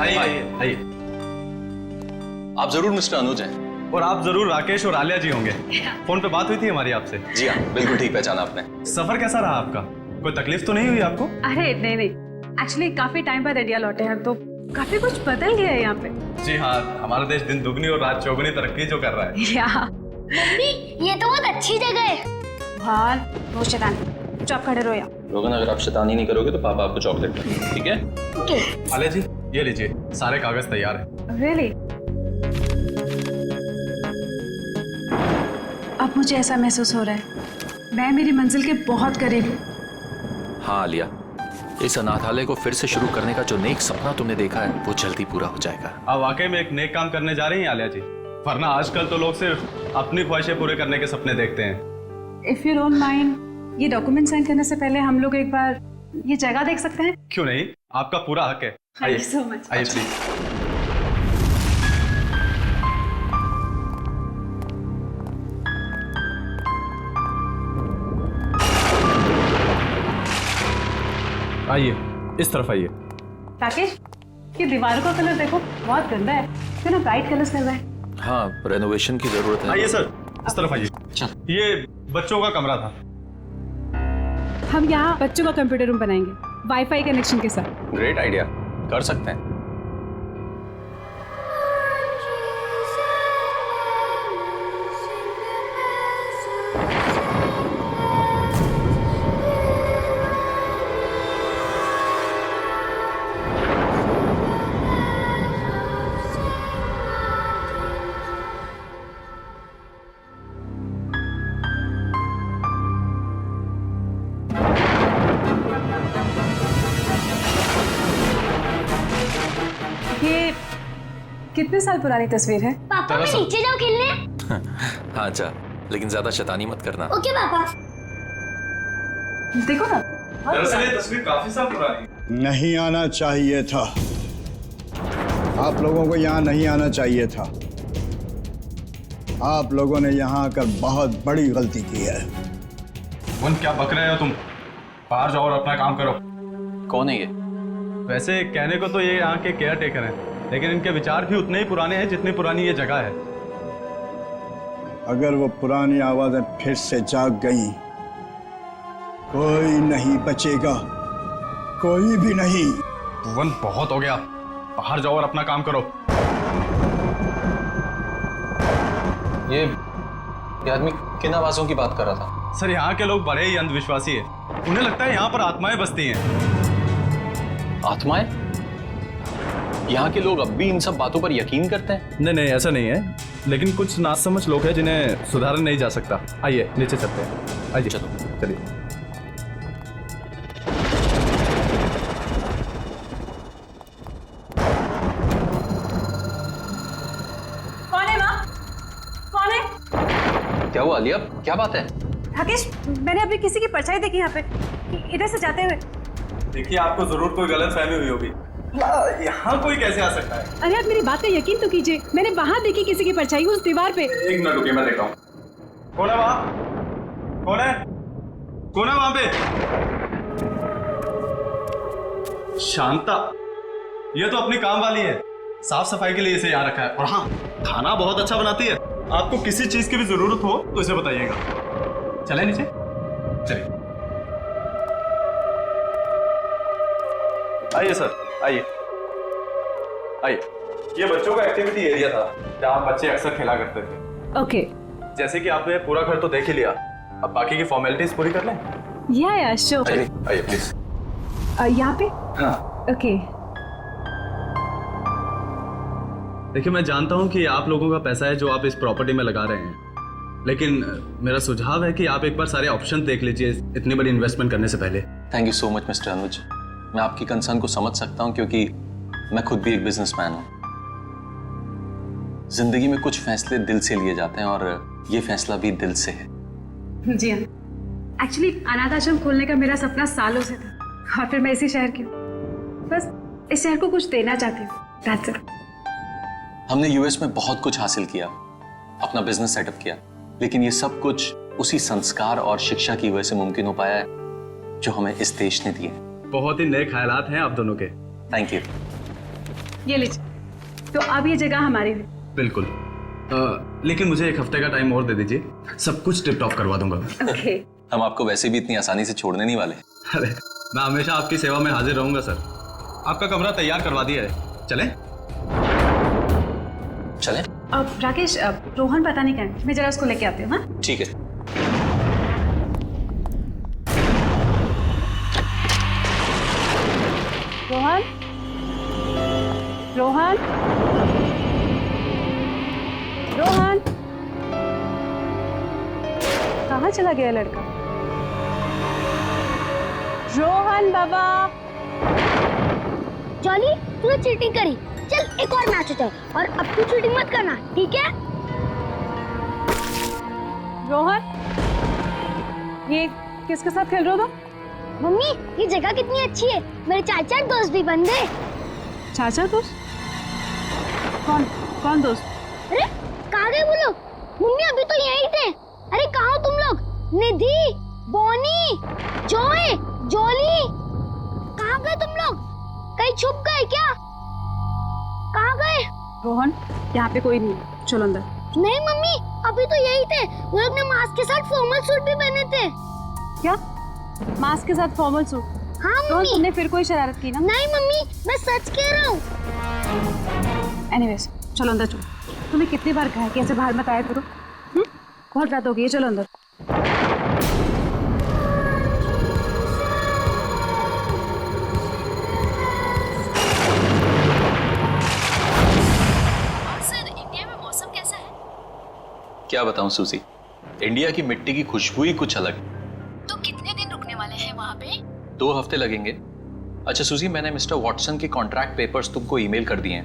आइए आइए आइए। आप जरूर मिस्टर अनुज हैं। और आप जरूर राकेश और आलिया जी होंगे। फोन पे बात हुई थी हमारी आपसे। जी हाँ, बिल्कुल ठीक पहचाना आपने। सफर कैसा रहा आपका? कोई तकलीफ तो नहीं हुई आपको? अरे नहीं नहीं, एक्चुअली काफी टाइम बाद इंडिया लौटे हैं तो काफी कुछ बदल गया है यहाँ पे। जी हाँ, हमारा देश दिन दुगनी और रात चौगुनी तरक्की जो कर रहा है। या मम्मी ये तो बहुत अच्छी जगह है। बाहर बहुत शैतान, चुप खड़े रहो यहाँ। रोगन, अगर आप शैतानी नहीं करोगे तो पापा आपको चॉकलेट देंगे, ठीक है? ओके। आलिया जी ये लीजिए, सारे कागज तैयार हैं। रियली? अब मुझे ऐसा महसूस हो रहा है मैं मेरी मंजिल के बहुत करीब हूँ। हाँ आलिया, इस अनाथालय को फिर से शुरू करने का जो नेक सपना तुमने देखा है वो जल्दी पूरा हो जाएगा। आप वाकई में एक नेक काम करने जा रही हैं आलिया जी, वरना आजकल तो लोग सिर्फ अपनी ख्वाहिशें पूरे करने के सपने देखते हैं। इफ यू डोंट माइंड, ये डॉक्यूमेंट साइन करने से पहले हम लोग एक बार ये जगह देख सकते हैं? क्यों नहीं, आपका पूरा हक है। Thank you so much. आइए प्लीज। आइए, इस तरफ आइए। राकेश, ये दीवारों का कलर देखो, बहुत गंदा है, क्यों ना ब्राइट कलर्स कर रहा है? हाँ, रेनोवेशन की जरूरत है। आइए सर, इस तरफ आइए। ये बच्चों का कमरा था। हम यहाँ बच्चों का कंप्यूटर रूम बनाएंगे वाईफाई कनेक्शन के साथ। ग्रेट आइडिया, कर सकते हैं। ये कितने साल पुरानी तस्वीर है? पापा मैं नीचे जाऊँ खेलने? हाँ जा, लेकिन ज्यादा शैतानी मत करना। ओके पापा। देखो ना। दरअसल ये तस्वीर काफी साल पुरानी है। नहीं आना चाहिए था, आप लोगों को यहाँ नहीं आना चाहिए था। आप लोगों ने यहाँ आकर बहुत बड़ी गलती की है। वन, क्या बक रहे हो तुम? बाहर जाओ और अपना काम करो। कौन है ये? वैसे कहने को तो ये यहाँ के केयर टेकर हैं, लेकिन इनके विचार भी उतने ही पुराने हैं जितनी पुरानी ये जगह है। अगर वो पुरानी आवाजें फिर से जाग गई, कोई नहीं बचेगा, कोई भी नहीं। वन, बहुत हो गया, बाहर जाओ और अपना काम करो। ये आदमी किन आवाजों की बात कर रहा था? सर, यहाँ के लोग बड़े ही अंधविश्वासी हैं। उन्हें लगता है यहाँ पर आत्माएं बसती हैं। आत्माएं? यहाँ के लोग अब भी इन सब बातों पर यकीन करते हैं? नहीं नहीं, ऐसा नहीं है, लेकिन कुछ नासमझ लोग हैं जिन्हें सुधारा नहीं जा सकता। आइए नीचे चलते हैं। आइए चलो। चलिए। कौन है माँ? कौन है? क्या हुआ आलिया, क्या बात है? राकेश, मैंने अभी किसी की परछाई देखी यहाँ पे, इधर से जाते हुए। देखिए, आपको जरूर कोई गलत फहमी हुई होगी। यहाँ कोई कैसे आ सकता है? अरे आप मेरी बात पे यकीन तो कीजिए, मैंने वहाँ देखी किसी की परछाई उस दीवार पे। एक मिनट रुकिए, मैं देखता हूँ। कौन है वहाँ? कौन है? कौन है वहाँ पे? शांता, ये तो अपनी काम वाली है। साफ सफाई के लिए इसे यहाँ रखा है। और हाँ, खाना बहुत अच्छा बनाती है। आपको किसी चीज की भी जरूरत हो तो इसे बताइएगा। चले नीचे, चलिए। आइए सर, आइए आइए। ये बच्चों का एक्टिविटी एरिया था जहाँ बच्चे अक्सर खेला करते थे। ओके। जैसे कि आपने पूरा घर तो देख ही लिया, अब बाकी की फॉर्मेलिटीज पूरी कर लें। या श्योर। आइए आइए प्लीज। यहाँ पे? हाँ। ओके। देखिए, मैं जानता हूँ कि आप लोगों का पैसा है जो आप इस प्रॉपर्टी में लगा रहे हैं, लेकिन मेरा सुझाव है कि आप एक बार सारे ऑप्शन देख लीजिए इतनी बड़ी इन्वेस्टमेंट करने से पहले। Thank you so much mister Anuj. मैं आपकी कंसर्न को समझ सकता हूँ क्योंकि मैं खुद भी एक बिजनेसमैन हूँ। जिंदगी में कुछ फैसले दिल से लिए जाते हैं और ये फैसला भी दिल से है। जी हाँ, एक्चुअली अनाथ आश्रम खोलने का मेरा सपना सालों से था और फिर मैं इसी शहर की हूँ। बस इस शहर को कुछ देना चाहती हूँ। That's it. हमने यूएस में बहुत कुछ हासिल किया, अपना बिजनेस सेटअप किया, लेकिन ये सब कुछ उसी संस्कार और शिक्षा की वजह से मुमकिन हो पाया है जो हमें इस देश ने दिए। बहुत ही नए ख्यालात हैं आप दोनों के। Thank you. ये लीजिए। तो अब ये जगह हमारी है। बिल्कुल। लेकिन मुझे 1 हफ्ते का टाइम और दे दीजिए, सब कुछ टिप टॉप करवा दूंगा। ओके। हम आपको वैसे भी इतनी आसानी से छोड़ने नहीं वाले। अरे मैं हमेशा आपकी सेवा में हाजिर रहूंगा सर। आपका कमरा तैयार करवा दिया है, चलें? चलें? अब राकेश, रोहन पता नहीं कहाँ है, मैं जरा उसको लेके आती हूँ। हाँ ठीक है। रोहन, रोहन, रोहन, कहाँ चला गया लड़का? रोहन बाबा। जॉली, तूने चीटिंग करी। चल एक और मैच होता है और अब तू चीटिंग मत करना, ठीक है? रोहन, ये किसके साथ खेल रहे हो तुम? मम्मी, ये जगह कितनी अच्छी है, मेरे 4 दोस्त भी बन गए। चाचा दोस्त? कौन कौन दोस्त? अरे कहाँ गए वो लोग? मम्मी अभी तो यहीं थे। अरे कहाँ हो तुम लोग? निधि, बॉनी, जॉय, जॉली, कहाँ गए तुम लोग? कहीं छुप गए क्या? कहाँ गए? रोहन, यहाँ पे कोई नहीं है, चलो अंदर। नहीं मम्मी, अभी तो यही थे। वो लोग ने मास्क के साथ फॉर्मल सूट भी पहने थे। क्या? मास्क के साथ फॉर्मल सूट? हाँ रोहन, मम्मी। तुमने फिर कोई शरारत की ना? नहीं मम्मी, मैं सच कह रहा हूँ। एनीवेज, चलो अंदर चलो। तुम्हें कितनी बार कहा है कि ऐसे बाहर मत आया करो? बहुत रात हो गई है, चलो अंदर। सर, इंडिया में मौसम कैसा है? क्या बताऊं सूजी, इंडिया की मिट्टी की खुशबू ही कुछ अलग। तो कितने दिन रुकने वाले हैं वहाँ पे? 2 हफ्ते लगेंगे। अच्छा सूजी, मैंने मिस्टर वॉटसन के कॉन्ट्रैक्ट पेपर्स तुमको ईमेल कर दिए हैं,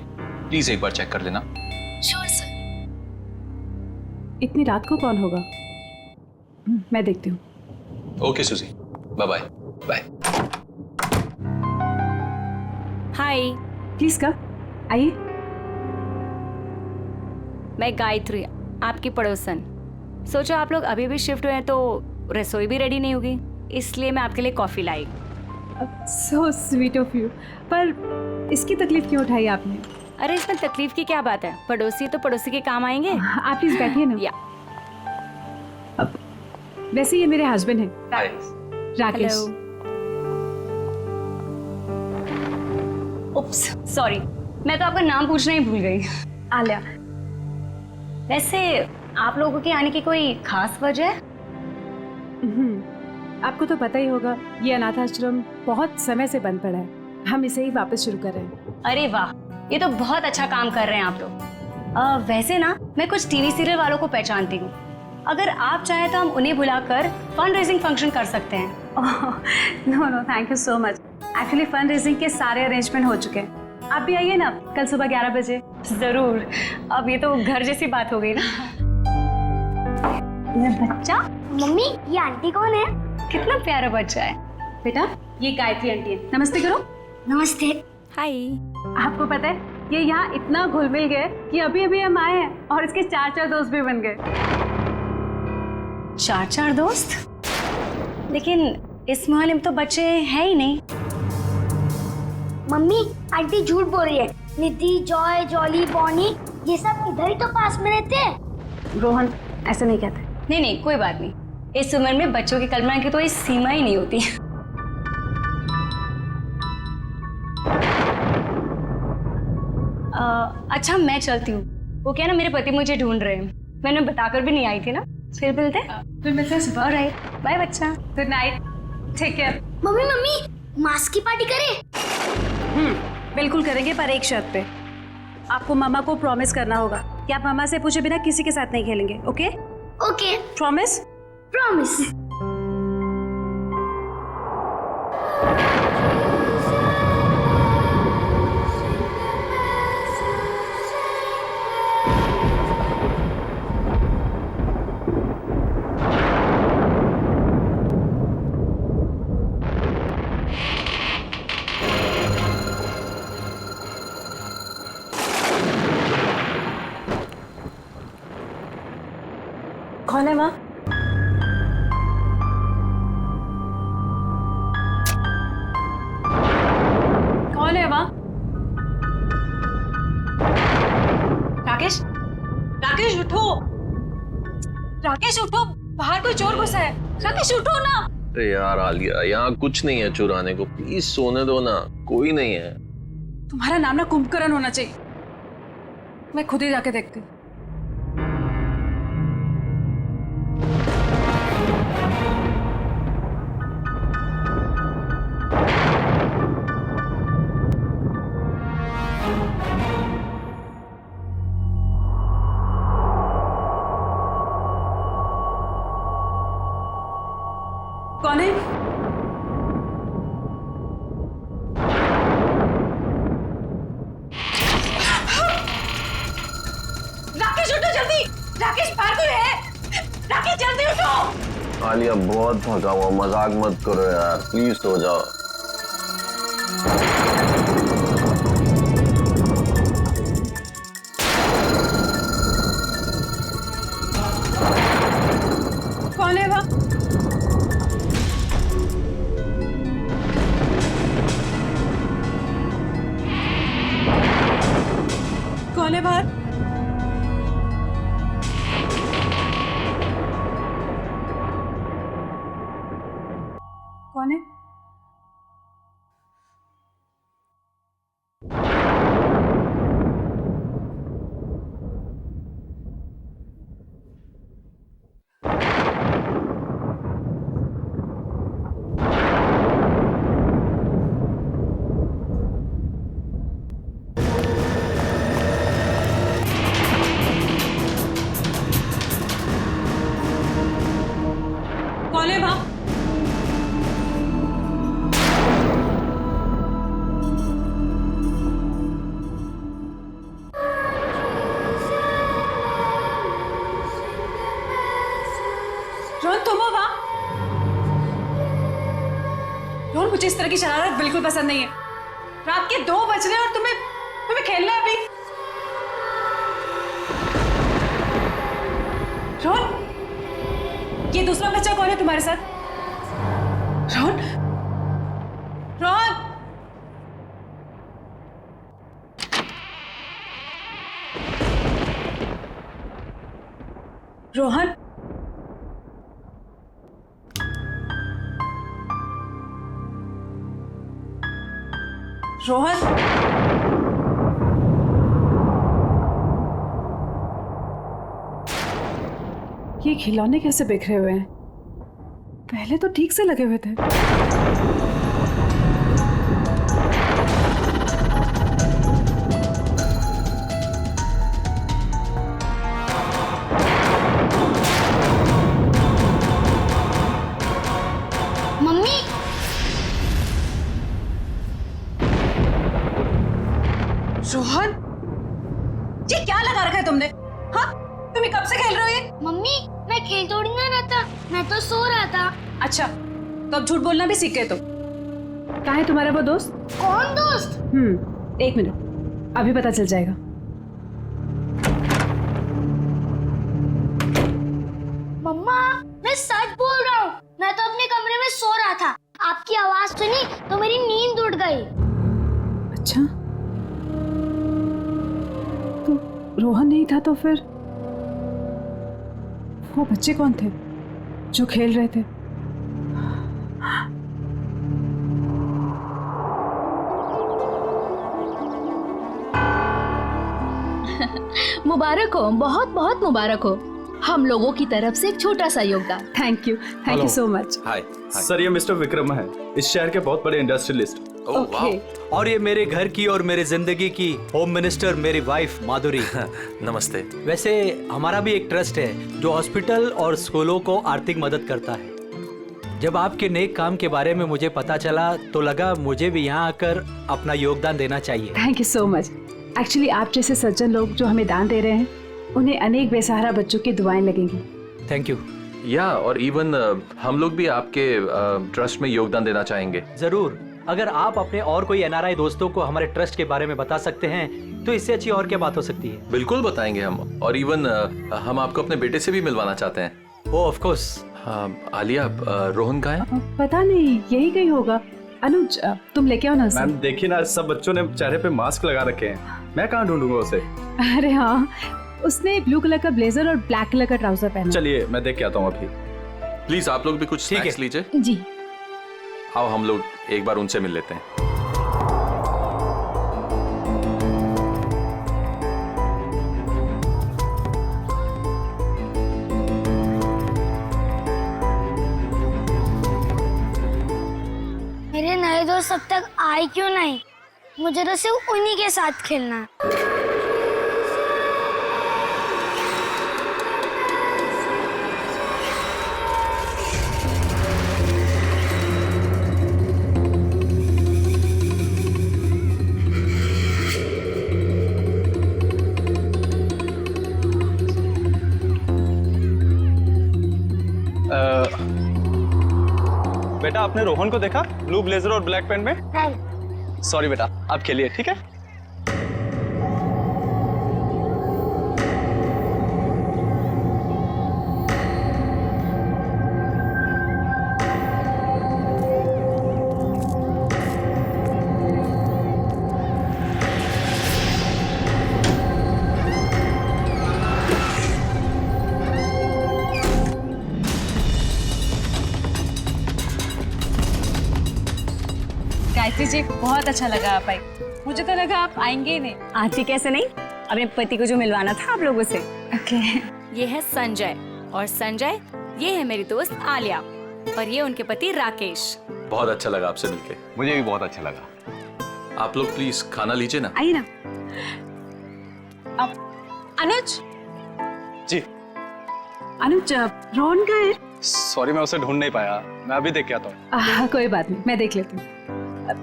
प्लीज एक बार चेक कर लेना। Sure sir. इतनी रात को कौन होगा? मैं देखती हूँ। Okay Suji, bye bye. Bye. Hi, please कब आइए। मैं गायत्री, आपकी पड़ोसन। सोचो आप लोग अभी भी शिफ्ट हुए हैं तो रसोई भी रेडी नहीं होगी, इसलिए मैं आपके लिए coffee lie. So sweet of you. पर इसकी तकलीफ क्यों उठाई आपने? अरे इसमें तकलीफ की क्या बात है, पड़ोसी तो पड़ोसी के काम आएंगे। आप प्लीज बैठिए ना। या वैसे ये मेरे हस्बैंड हैं, हाय। राकेश। उप्स, सॉरी, मैं तो आपका नाम पूछना ही भूल गई। आलिया। वैसे आप लोगों के आने की कोई खास वजह है? आपको तो पता ही होगा, ये अनाथ आश्रम बहुत समय से बंद पड़ा है, हम इसे ही वापस शुरू कर रहे हैं। अरे वाह, ये तो बहुत अच्छा काम कर रहे हैं आप लोग। वैसे ना, मैं कुछ टीवी सीरियल वालों को पहचानती हूँ। अगर आप चाहें तो हम उन्हें बुलाकर फंड रेजिंग फंक्शन कर सकते हैं। No no, thank you so much. Actually fund raising के सारे अरेंजमेंट हो चुके हैं। आप भी आइए ना, कल सुबह 11 बजे। जरूर। अब ये तो घर जैसी बात हो गई ना। ये बच्चा मम्मी, ये आंटी कौन है? कितना प्यारा बच्चा है। बेटा, ये गायत्री आंटी है, नमस्ते करो। नमस्ते। हाय। आपको पता है, ये यहाँ इतना घुल मिल गए कि अभी अभी हम आए हैं और इसके 4 दोस्त भी बन गए। 4 दोस्त? लेकिन इस मोहल्ले में तो बच्चे हैं ही नहीं। मम्मी, आंटी झूठ बोल रही है। निधि, जॉय, जॉली, बॉनी, ये सब इधर ही तो पास में रहते हैं। रोहन, ऐसे नहीं कहते। नहीं नहीं, कोई बात नहीं। इस उम्र में बच्चों की कल्पना की तो कोई सीमा ही नहीं होती। अच्छा, मैं चलती हूँ। वो क्या ना, मेरे पति मुझे ढूंढ रहे हैं। मैंने बताकर भी नहीं आई थी ना। फिर मिलते हैं। फिर मिलते हैं सुबह। ऑलराइट, बाय बच्चा। Good night, take care. Mummy mummy, mask की पार्टी करें? बिल्कुल करेंगे, पर एक शर्त पे। आपको मामा को प्रॉमिस करना होगा कि आप मामा से पूछे बिना किसी के साथ नहीं खेलेंगे। ओके? Okay, promise? प्रॉमिस। कौन है माँ? कौन है माँ? राकेश उठो, राकेश उठो, बाहर कोई चोर घुसा है। राकेश उठो ना। अरे यार आलिया, यहाँ कुछ नहीं है चुराने को, प्लीज सोने दो ना, कोई नहीं है। तुम्हारा नाम ना कुंभकर्ण होना चाहिए। मैं खुद ही जाके देखती हूँ। कौन है? राकेश उठो जल्दी। राकेश बाहर कोई है। राकेश जल्दी उठो। आलिया बहुत थका हुआ, मजाक मत करो यार, प्लीज सो जाओ। कौन है वह? कौन है बाहर? कौन है? कौन है वहां? रोहन तुम हो वहां? रोहन मुझे इस तरह की शरारत बिल्कुल पसंद नहीं है। रात के 2 बज रहे हैं और तुम्हें खेलना है अभी। रोहन, ये दूसरा बच्चा कौन है तुम्हारे साथ? रोहन, रोहन, रोहन, रोहन, ये खिलौने कैसे बिखरे हुए हैं? पहले तो ठीक से लगे हुए थे। मम्मी रोहन, ये क्या लगा रखा है तुमने? हाँ, तुम्हें कब से खेल रहे हो ये? मम्मी मैं खेल थोड़ी ना रहा था, मैं तो सो रहा था। अच्छा, तो अब झूठ बोलना भी सीख गए तुम। कहाँ है तुम्हारा वो दोस्त? कौन दोस्त? 1 मिनट, अभी पता चल जाएगा। मम्मा मैं सच बोल रहा हूँ, मैं तो अपने कमरे में सो रहा था, आपकी आवाज सुनी तो मेरी नींद उड़ गई। अच्छा, तो रोहन नहीं था तो फिर वो बच्चे कौन थे जो खेल रहे थे? मुबारक हो, बहुत बहुत मुबारक हो। हम लोगों की तरफ से एक छोटा सा योगदान। Thank you so much. Hi. Sir ये मिस्टर विक्रम है, इस शहर के बहुत बड़े इंडस्ट्रियलिस्ट। ओह वाह। और ये मेरे घर की और मेरे जिंदगी की होम मिनिस्टर मेरी वाइफ माधुरी। नमस्ते। वैसे हमारा भी एक ट्रस्ट है जो हॉस्पिटल और स्कूलों को आर्थिक मदद करता है। जब आपके नेक काम के बारे में मुझे पता चला तो लगा मुझे भी यहाँ आकर अपना योगदान देना चाहिए। Thank you so much. Actually आप जैसे सज्जन लोग जो हमें दान दे रहे हैं, उन्हें अनेक बेसहारा बच्चों की दुआएं लगेंगी। Thank you. या और इवन हम लोग भी आपके ट्रस्ट में योगदान देना चाहेंगे। जरूर, अगर आप अपने और कोई एनआरआई दोस्तों को हमारे ट्रस्ट के बारे में बता सकते हैं तो इससे अच्छी और क्या बात हो सकती है। बिल्कुल बताएंगे हम, और इवन हम आपको अपने बेटे से भी मिलवाना चाहते हैं। ओ ऑफ कोर्स। आलिया, रोहन कहाँ है? पता नहीं, यही कहीं होगा। अनुज तुम लेके आओ ना उसे। मैम देखिए ना, सब बच्चों ने चेहरे पे मास्क लगा रखे हैं, मैं कहाँ ढूंढूंगा उसे? अरे हाँ, उसने ब्लू कलर का ब्लेजर और ब्लैक कलर का ट्राउजर पहना। चलिए मैं देख के आता हूँ अभी। प्लीज आप लोग भी कुछ ठीक है। स्नैक्स लीजिए। जी। आओ हम लोग एक बार उनसे मिल लेते हैं। मेरे नए दोस्त अब तक आए क्यों नहीं? मुझे तो सिर्फ उन्हीं के साथ खेलना है। बेटा आपने रोहन को देखा ब्लू ब्लेजर और ब्लैक पैंट में? नहीं। सॉरी बेटा, आप खेलिए ठीक है। गायत्री जी बहुत अच्छा लगा आप आई। मुझे तो लगा आप आएंगे ही नहीं। आती कैसे नहीं, अपने पति को जो मिलवाना था आप लोगों से। ओके। ये है संजय, और संजय ये है मेरी दोस्त आलिया, और ये उनके पति राकेश। बहुत अच्छा लगा आपसे मिलके। मुझे भी बहुत अच्छा लगा। आप लोग प्लीज खाना लीजिए ना। आइए ना। अब अनुज। जी। अनुज रोहन का है? सॉरी मैं उसे ढूंढ नहीं पाया, मैं अभी देख के आता हूँ। कोई बात नहीं, मैं देख लेती हूँ।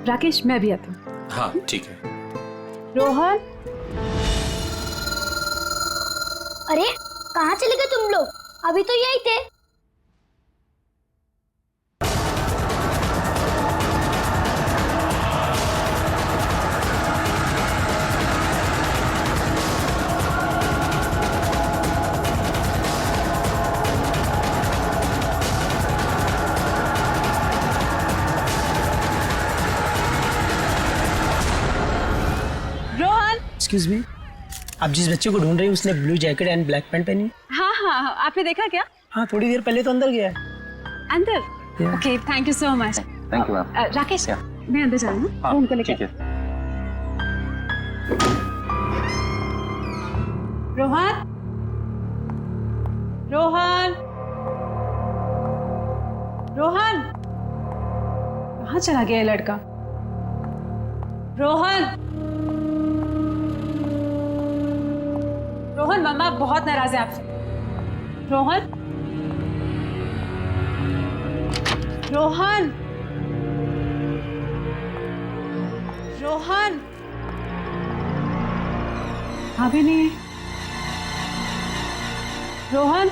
राकेश मैं भी आता हूँ। हाँ ठीक है। रोहन। अरे कहाँ चले गए तुम लोग? अभी तो यही थे। रोहन। एक्सक्यूज मी, आप जिस बच्चे को ढूंढ रहे हैं उसने blue jacket and black pant पहनी? हाँ हाँ, आपने देखा क्या? हाँ, थोड़ी देर पहले तो अंदर गया है। अंदर? Okay, thank you so much. Thank you ma'am. Rakesh मैं अंदर जाऊँ ना? हाँ, उनको लेकर। ठीक है। रोहन। रोहन। रोहन कहाँ चला गया ये लड़का? रोहन। रोहन मम्मा बहुत नाराज है आपसे। रोहन। रोहन। रोहन अभी नहीं। रोहन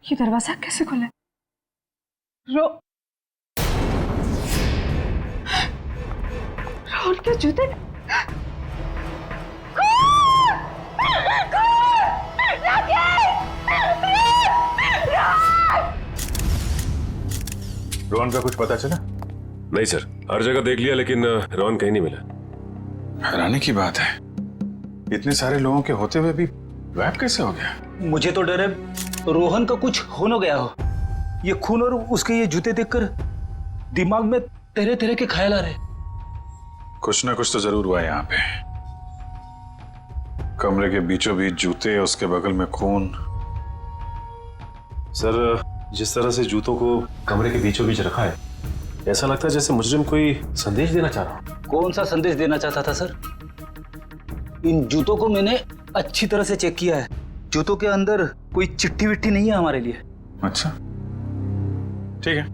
ये दरवाजा कैसे खुला? रोहन के जूते। रोहन का कुछ पता चला? नहीं सर, हर जगह देख लिया लेकिन रोहन कहीं नहीं मिला। हैरानी की बात है, इतने सारे लोगों के होते हुए भी गायब कैसे हो गया? मुझे तो डर है रोहन का कुछ हो न गया हो। ये खून और उसके ये जूते देखकर दिमाग में तरह तरह के ख्याल आ रहे। कुछ ना कुछ तो जरूर हुआ यहाँ पे। कमरे के बीचों बीच जूते, उसके बगल में खून। सर जिस तरह से जूतों को कमरे के बीचों बीच रखा है, ऐसा लगता है जैसे मुजरिम कोई संदेश देना चाह रहा। कौन सा संदेश देना चाहता था सर? इन जूतों को मैंने अच्छी तरह से चेक किया है। जूतों के अंदर कोई चिट्ठी विट्ठी नहीं है हमारे लिए। अच्छा ठीक है,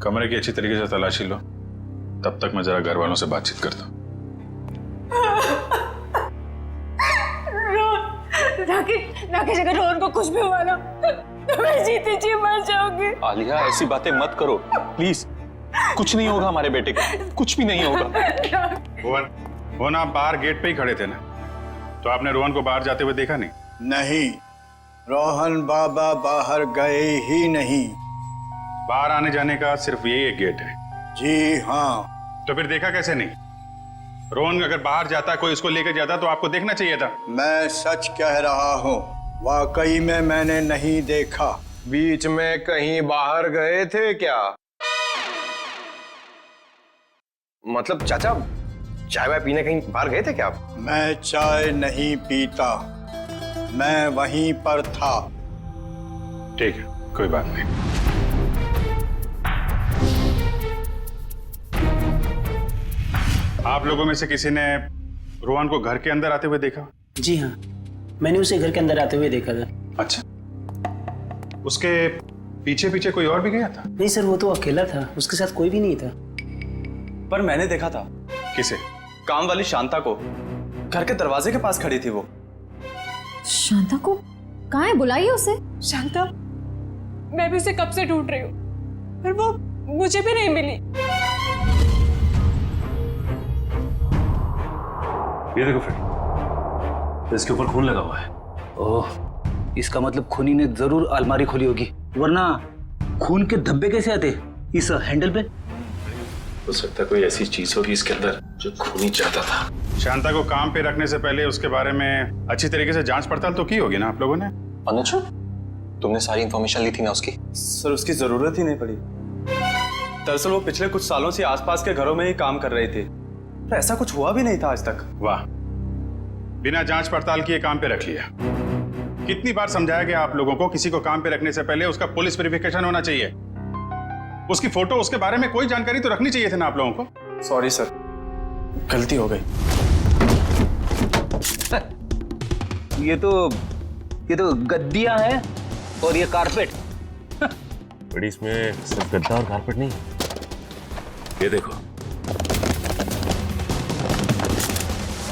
कमरे की अच्छी तरीके से तलाशी लो, तब तक मैं जरा घर वालों से बातचीत करता हूँ। राकेश अगर रोहन को कुछ भी हुआ ना तो मैं जीती जी मर जाऊंगी। आलिया ऐसी बातें मत करो प्लीज। कुछ नहीं होगा हमारे बेटे को, कुछ भी नहीं होगा। वो ना आप बाहर गेट पे ही खड़े थे ना, तो आपने रोहन को बाहर जाते हुए देखा नहीं? नहीं, रोहन बाबा बाहर गए ही नहीं। बाहर आने जाने का सिर्फ यही एक गेट है? जी हाँ। तो फिर देखा कैसे नहीं? रोहन अगर बाहर जाता, कोई उसको लेकर जाता तो आपको देखना चाहिए था। मैं सच कह रहा हूँ, वाकई में मैंने नहीं देखा। बीच में कहीं बाहर गए थे क्या? मतलब चाचा, चाय वाय पीने कहीं बाहर गए थे क्या आप? मैं चाय नहीं पीता, मैं वहीं पर था। ठीक है, कोई बात नहीं। आप लोगों में से किसी ने रोहन को घर के अंदर आते हुए देखा? जी हाँ, मैंने उसे घर के अंदर आते हुए देखा था। अच्छा, उसके पीछे पीछे कोई और भी गया था? नहीं सर, वो तो अकेला था, उसके साथ कोई भी नहीं था। पर मैंने देखा था। किसे? काम वाली शांता को। घर के दरवाजे के पास खड़ी थी वो। शांता को कहाँ है? बुलाइए उसे। शांता, मैं भी उसे कब से ढूंढ रही हूँ, पर वो मुझे भी नहीं मिली। ये देखो फ्रेंड, इसके ऊपर खून लगा हुआ है। ओह, इसका मतलब खूनी ने जरूर अलमारी खोली होगी, वरना खून के धब्बे कैसे आते इस हैंडल पे? हो सकता है कोई ऐसी चीज होगी इसके अंदर जो खूनी चाहता था। शांता को काम पे रखने से पहले उसके बारे में अच्छी तरीके से जांच पड़ताल तो की होगी ना आप लोगों ने? अनुज, तुमने सारी इंफॉर्मेशन ली थी ना उसकी? सर, उसकी जरूरत ही नहीं पड़ी। दरअसल वो पिछले कुछ सालों से आसपास के घरों में ही काम कर रही थी, पर ऐसा कुछ हुआ भी नहीं था आज तक। वाह, बिना जांच पड़ताल किए काम पे रख लिया। कितनी बार समझाया गया आप लोगों को, किसी को काम पे रखने से पहले उसका पुलिस वेरिफिकेशन होना चाहिए। उसकी फोटो, उसके बारे में कोई जानकारी तो रखनी चाहिए थी ना आप लोगों को। सॉरी सर, गलती हो गई। ये तो गद्दियां हैं और ये कारपेट। बड़ी इसमें सिर्फ गद्दा और कारपेट नहीं, ये देखो।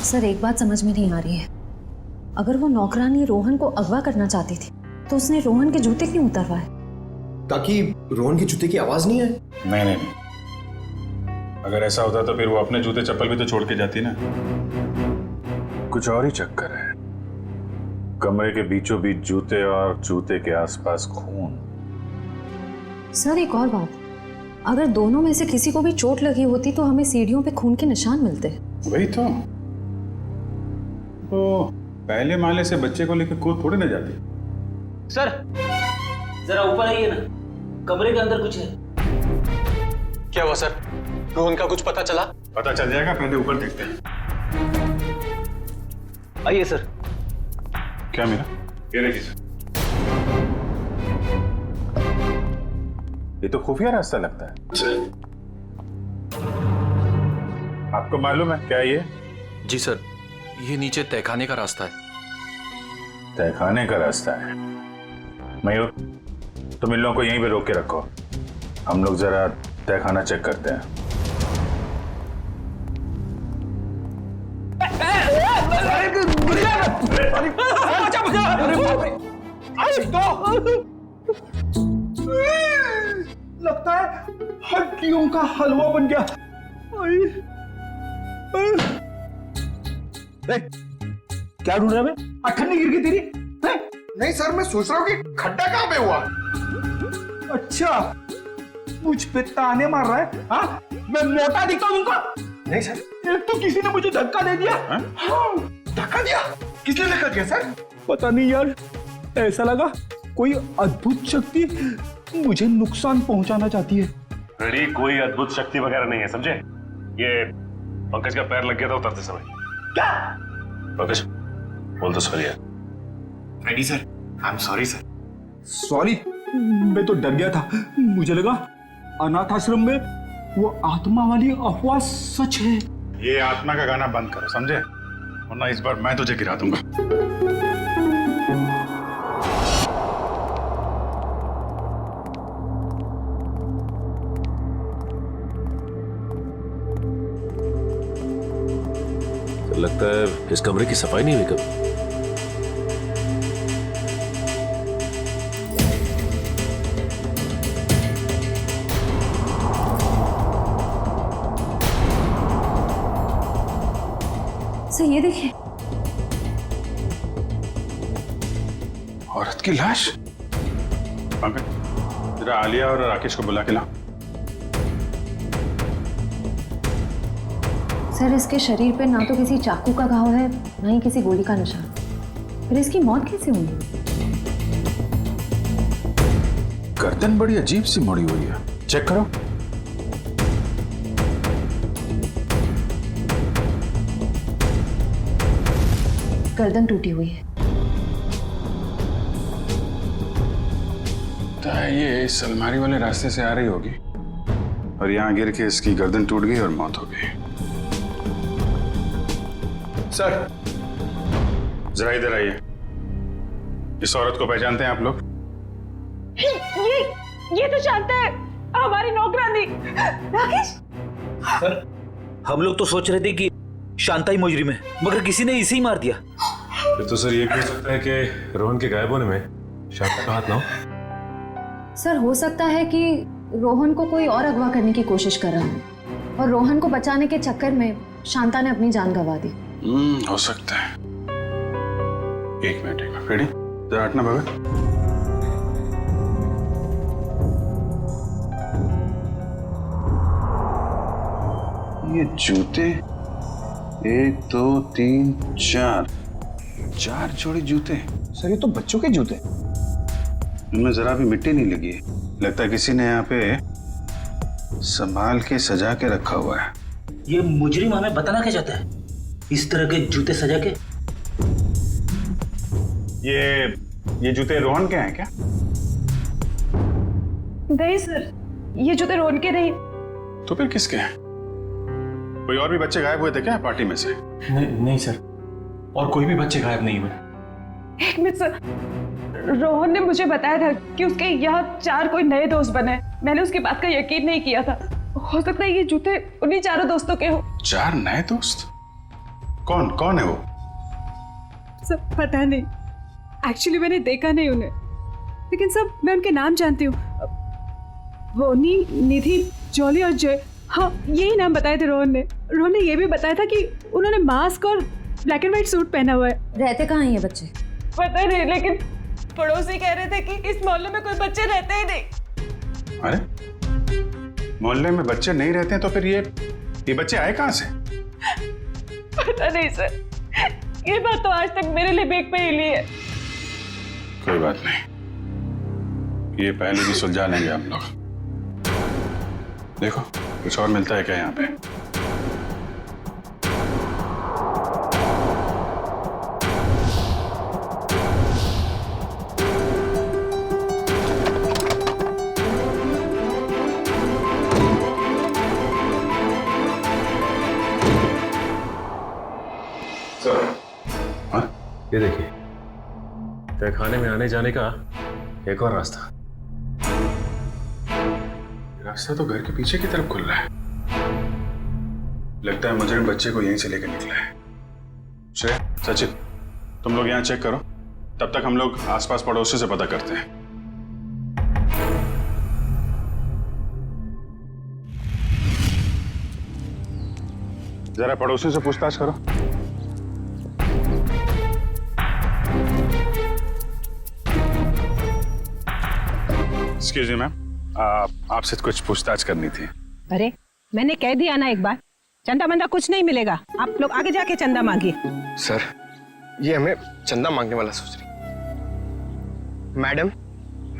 सर, एक बात समझ में नहीं आ रही है। अगर वो नौकरानी रोहन को अगवा करना चाहती थी तो उसने रोहन के जूते क्यों उतरवाए? ताकि रोहन की जूते की आवाज नहीं आए। नहीं, अगर ऐसा होता तो फिर वो अपने जूते चप्पल भी तो छोड़ के जाती ना। कुछ और ही चक्कर है। कमरे के बीचों बीच जूते और जूते के आसपास खून। सर, एक और बात, अगर दोनों में से किसी को भी चोट लगी होती तो हमें सीढ़ियों पे खून के निशान मिलते। वही तो पहले माले से बच्चे को लेकर कूद थोड़ी ना जाती। सर, जरा ऊपर आइए ना, कमरे के अंदर कुछ है। क्या हुआ सर? रोहन का कुछ पता चला? पता चल जाएगा, पहले ऊपर देखते हैं। आइए सर। क्या मिला? ये देखिए सर, ये तो खुफिया रास्ता लगता है। आपको मालूम है क्या ये? जी सर, ये नीचे तहखाने का रास्ता है। तहखाने का रास्ता है? मयूर, तुम इन लोगों को यहीं पे रोक के रखो, हम लोग जरा तहखाना चेक करते हैं। लगता है हड्डियों का हलवा बन गया। क्या ढूंढ रहा है? अठन्नी गिर गई तेरी? नहीं सर, मैं सोच रहा हूँ कि खड्डा कहाँ पे हुआ। अच्छा, मुझ पे ताने मार रहा है? हाँ? मैं मोटा दिखता हूँ तुमको? नहीं सर, एक तो किसी ने मुझे धक्का दे दिया। हाँ, धक्का दिया? किसने धक्का दिया सर? पता नहीं यार, ऐसा लगा कोई अद्भुत शक्ति मुझे नुकसान पहुंचाना चाहती है। रेडी, कोई अद्भुत शक्ति वगैरह नहीं है, समझे? ये पंकज का पैर लग गया था उतरते समय। क्या? पंकज, बोल दो सॉरी यार। Ready sir, I am sorry sir. Sorry? मैं तो डर गया था, मुझे लगा अनाथ आश्रम में वो आत्मा वाली अफवाह सच है। ये आत्मा का गाना बंद करो, समझे? वरना इस बार मैं तुझे गिरा दूंगा। तो लगता है इस कमरे की सफाई नहीं हुई कभी। सर, ये देखिए, औरत की लाश। पंकज, जरा आलिया और राकेश को बुला के ला। सर इसके शरीर पे ना तो किसी चाकू का घाव है, ना ही किसी गोली का निशान। फिर इसकी मौत कैसे हुई? गर्दन बड़ी अजीब सी मुड़ी हुई है, चेक करो। गर्दन टूटी हुई है। तो ये इस अलमारी वाले रास्ते से आ रही होगी और यहाँ गिर के इसकी गर्दन टूट गई और मौत हो गई। सर जरा इधर आइए। इस औरत को पहचानते हैं आप लोग? ये तो शांता है, हमारी नौकरानी। राकेश सर, हम लोग तो सोच रहे थे कि शांता ही मुजरिम है, मगर किसी ने इसे ही मार दिया। फिर तो सर ये कह सकता है कि रोहन के गायब होने में शांता का हाथ ना हो। सर हो सकता है कि रोहन को कोई और अगवा करने की कोशिश कर रहा हो और रोहन को बचाने के चक्कर में शांता ने अपनी जान गंवा दी। हो सकता है। एक मिनट रेडी, जरा हटना भगत। ये जूते 1 2 3 4 जोड़ी जूते। सर ये तो बच्चों के जूते। इनमें जरा भी मिट्टी नहीं लगी है। लगता है किसी ने यहाँ पे संभाल के सजा के रखा हुआ है। ये मुजरिम हमें बताना क्या चाहता है? इस तरह के जूते सजा के? ये जूते रोहन के हैं क्या? नहीं सर, ये जूते रोहन के नहीं। तो फिर किसके हैं? कोई और भी बच्चे गायब हुए थे क्या पार्टी में से? नहीं सर, और कोई भी बच्चे गायब नहीं हुए। एक मिनट सर, रोहन ने मुझे बताया था कि उसके यहाँ 4 कोई नए दोस्त बने। मैंने उसकी बात का यकीन नहीं किया था। हो सकता है ये जूते उन्हीं 4 दोस्तों के हो। 4 नए दोस्त? कौन है वो? सब पता नहीं, एक्चुअली मैंने देखा नहीं उन्हें, लेकिन सब मैं उनके नाम जानती हूँ। बोनी, निधि, जॉली और जय। हाँ, यही नाम बताए थे रोहन ने। रोहन ने ये भी बताया था कि उन्होंने मास्क और ब्लैक एंड व्हाइट सूट पहना हुआ है। रहते कहाँ हैं ये बच्चे? पता नहीं, लेकिन पड़ोसी कह रहे थे कि इस मोहल्ले में कोई बच्चे रहते ही नहीं। अरे मोहल्ले में बच्चे नहीं रहते हैं तो फिर ये बच्चे आए कहाँ से? पता नहीं सर, ये बात तो आज तक मेरे लिए भी एक पहेली है। कोई बात नहीं, ये पहले भी सुलझा लेंगे हम लोग। देखो कुछ और मिलता है क्या यहाँ पे? ये देखिए, तहखाने में आने जाने का एक और रास्ता। रास्ता तो घर के पीछे की तरफ खुल रहा है। लगता है मुजरिम बच्चे को यहीं से लेकर निकला है। श्रेया, सचिन, तुम लोग यहाँ चेक करो, तब तक हम लोग आसपास पड़ोसी से पता करते हैं। जरा पड़ोसियों से पूछताछ करो। एक्सक्यूज मी मैम, आपसे कुछ पूछताछ करनी थी। अरे मैंने कह दिया ना एक बार, चंदा मंदा कुछ नहीं मिलेगा। आप लोग आगे जाके चंदा मांगिए। सर, ये हमें चंदा मांगने वाला सोच रही। मैडम,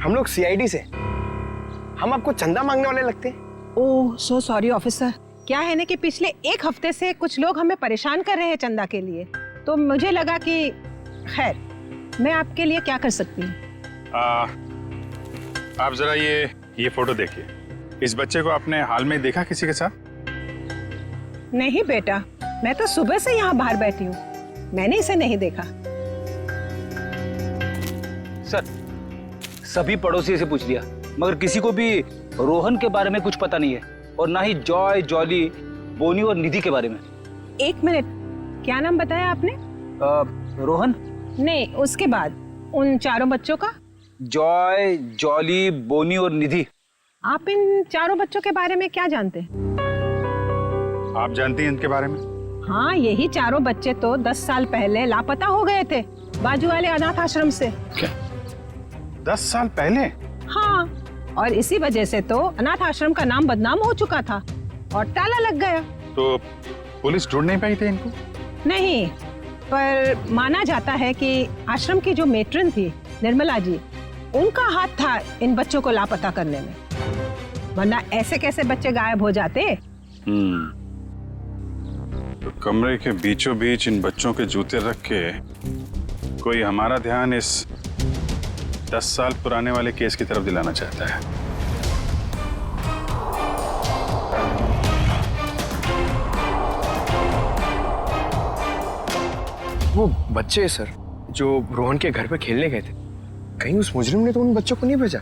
हम लोग सीआईडी से, हम आपको चंदा मांगने वाले लगते हैं? ओह सो सॉरी ऑफिसर। क्या है ना कि पिछले 1 हफ्ते से कुछ लोग हमें परेशान कर रहे हैं चंदा के लिए, तो मुझे लगा कि खैर मैं आपके लिए क्या कर सकती हूँ। आप जरा ये फोटो देखिए। इस बच्चे को आपने हाल में देखा किसी के साथ? नहीं बेटा, मैं तो सुबह से यहाँ बाहर बैठी हूँ, मैंने इसे नहीं देखा। सर, सभी पड़ोसी से पूछ लिया, मगर किसी को भी रोहन के बारे में कुछ पता नहीं है, और ना ही जॉय, जॉली, बोनी और निधि के बारे में। 1 मिनट, क्या नाम बताया आपने? रोहन नहीं, उसके बाद उन 4 बच्चों का? जॉय, जॉली, बोनी और निधि। आप इन 4 बच्चों के बारे में क्या जानते हैं? आप जानती हैं इनके बारे में? हाँ, यही 4 बच्चे तो 10 साल पहले लापता हो गए थे बाजू वाले अनाथ आश्रम से। क्या 10 साल पहले? हाँ, और इसी वजह से तो अनाथ आश्रम का नाम बदनाम हो चुका था और ताला लग गया। तो पुलिस ढूंढ नहीं पाई थी इनको? नहीं, पर माना जाता है कि आश्रम की जो मेट्रन थी निर्मला जी, उनका हाथ था इन बच्चों को लापता करने में, वरना ऐसे कैसे बच्चे गायब हो जाते। तो कमरे के बीचों बीच इन बच्चों के जूते रख के कोई हमारा ध्यान इस 10 साल पुराने वाले केस की तरफ दिलाना चाहता है। वो बच्चे सर जो रोहन के घर पे खेलने गए थे, कहीं उस मुजरिम ने तो उन बच्चों को नहीं भेजा?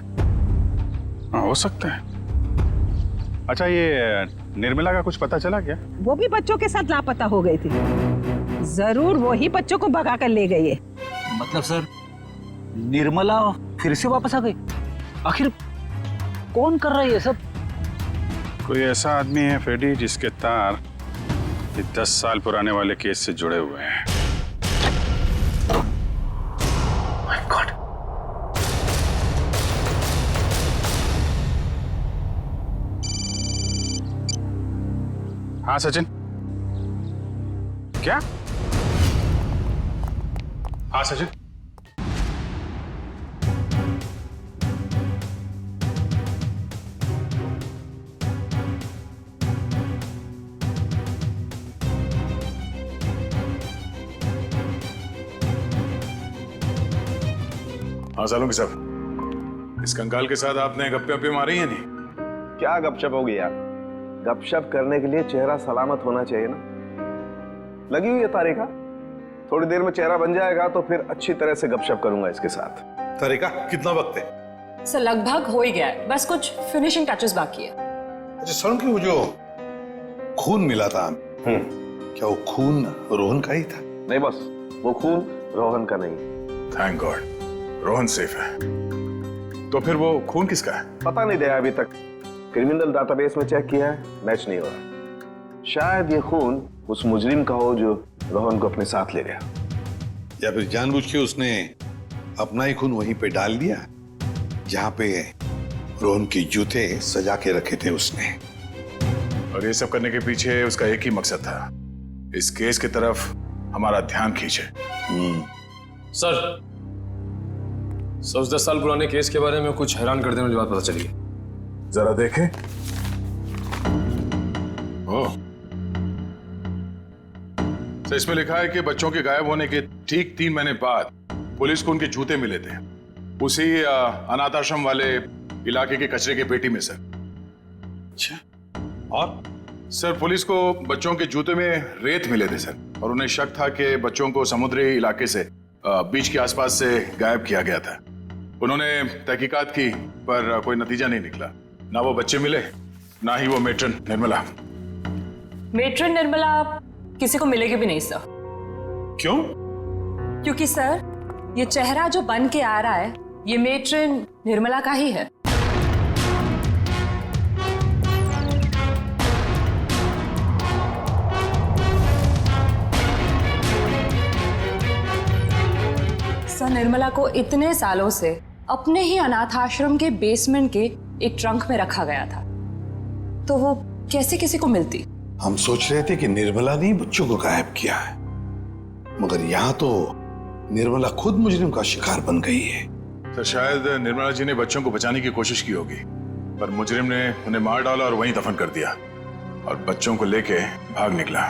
हाँ, हो सकता है। अच्छा, ये निर्मला का कुछ पता चला क्या? वो भी बच्चों के साथ लापता हो गई थी। जरूर वो ही बच्चों को भगा कर ले गई है। मतलब सर, निर्मला फिर से वापस आ गई? आखिर कौन कर रहा है ये सब? कोई ऐसा आदमी है फेडी जिसके तार ये 10 साल पुराने वाले केस से जुड़े हुए हैं। My God. हाँ सचिन, क्या? हाँ सचिन, हाँ सालुंकी साहब, इस कंकाल के साथ आपने गप्पे वप्पे मारी है नहीं? क्या गपशप होगी यार? गपशप करने के लिए चेहरा सलामत होना चाहिए ना। लगी हुई है तारिका, थोड़ी देर में चेहरा बन जाएगा तो फिर अच्छी तरह से गपशप करूंगा इसके साथ। तारिका, कितना वक्त है? सर लगभग हो ही गया है, बस कुछ फिनिशिंग टचेस बाकी है। अच्छा सालुंकी, वो जो खून मिला था, क्या वो खून रोहन का ही था? नहीं बस, वो खून रोहन का नहीं। थैंक गॉड, रोहन सेफ है। तो फिर वो खून किसका है? पता नहीं दया, अभी तक क्रिमिनल डाटाबेस में चेक किया है, मैच नहीं हो रहा। शायद ये खून उस मुजरिम का हो जो रोहन को अपने साथ ले गया, या फिर जानबूझ के उसने अपना ही खून वहीं पे डाल दिया जहां पे रोहन के जूते सजा के रखे थे उसने। और ये सब करने के पीछे उसका एक ही मकसद था, इस केस की तरफ हमारा ध्यान खींचे। सर, 10 साल पुराने केस के बारे में कुछ हैरान कर देने वाली बात पता चली है। जरा देखें। ओह, तो इसमें लिखा है कि बच्चों के गायब होने के ठीक 3 महीने बाद पुलिस को उनके जूते मिले थे उसी अनाथ आश्रम वाले इलाके के कचरे के पेटी में सर। अच्छा, और सर पुलिस को बच्चों के जूते में रेत मिले थे सर, और उन्हें शक था कि बच्चों को समुद्री इलाके से बीच के आसपास से गायब किया गया था। उन्होंने तहकीकात की पर कोई नतीजा नहीं निकला, ना वो बच्चे मिले ना ही वो मेट्रन निर्मला। मेट्रन निर्मला किसी को मिलेगी भी नहीं सर। क्यों? क्योंकि सर ये चेहरा जो बन के आ रहा है ये मेट्रन निर्मला का ही है। सर निर्मला को इतने सालों से अपने ही अनाथ आश्रम के बेसमेंट के एक ट्रंक में रखा गया था, तो वो कैसे किसी को मिलती? हम सोच रहे थे कि निर्मला ने बच्चों को गायब किया है, मगर यहाँ तो निर्मला खुद मुजरिम का शिकार बन गई है। तो शायद निर्मला जी ने बच्चों को बचाने की कोशिश की होगी, पर मुजरिम ने उन्हें मार डाला और वहीं दफन कर दिया और बच्चों को लेके भाग निकला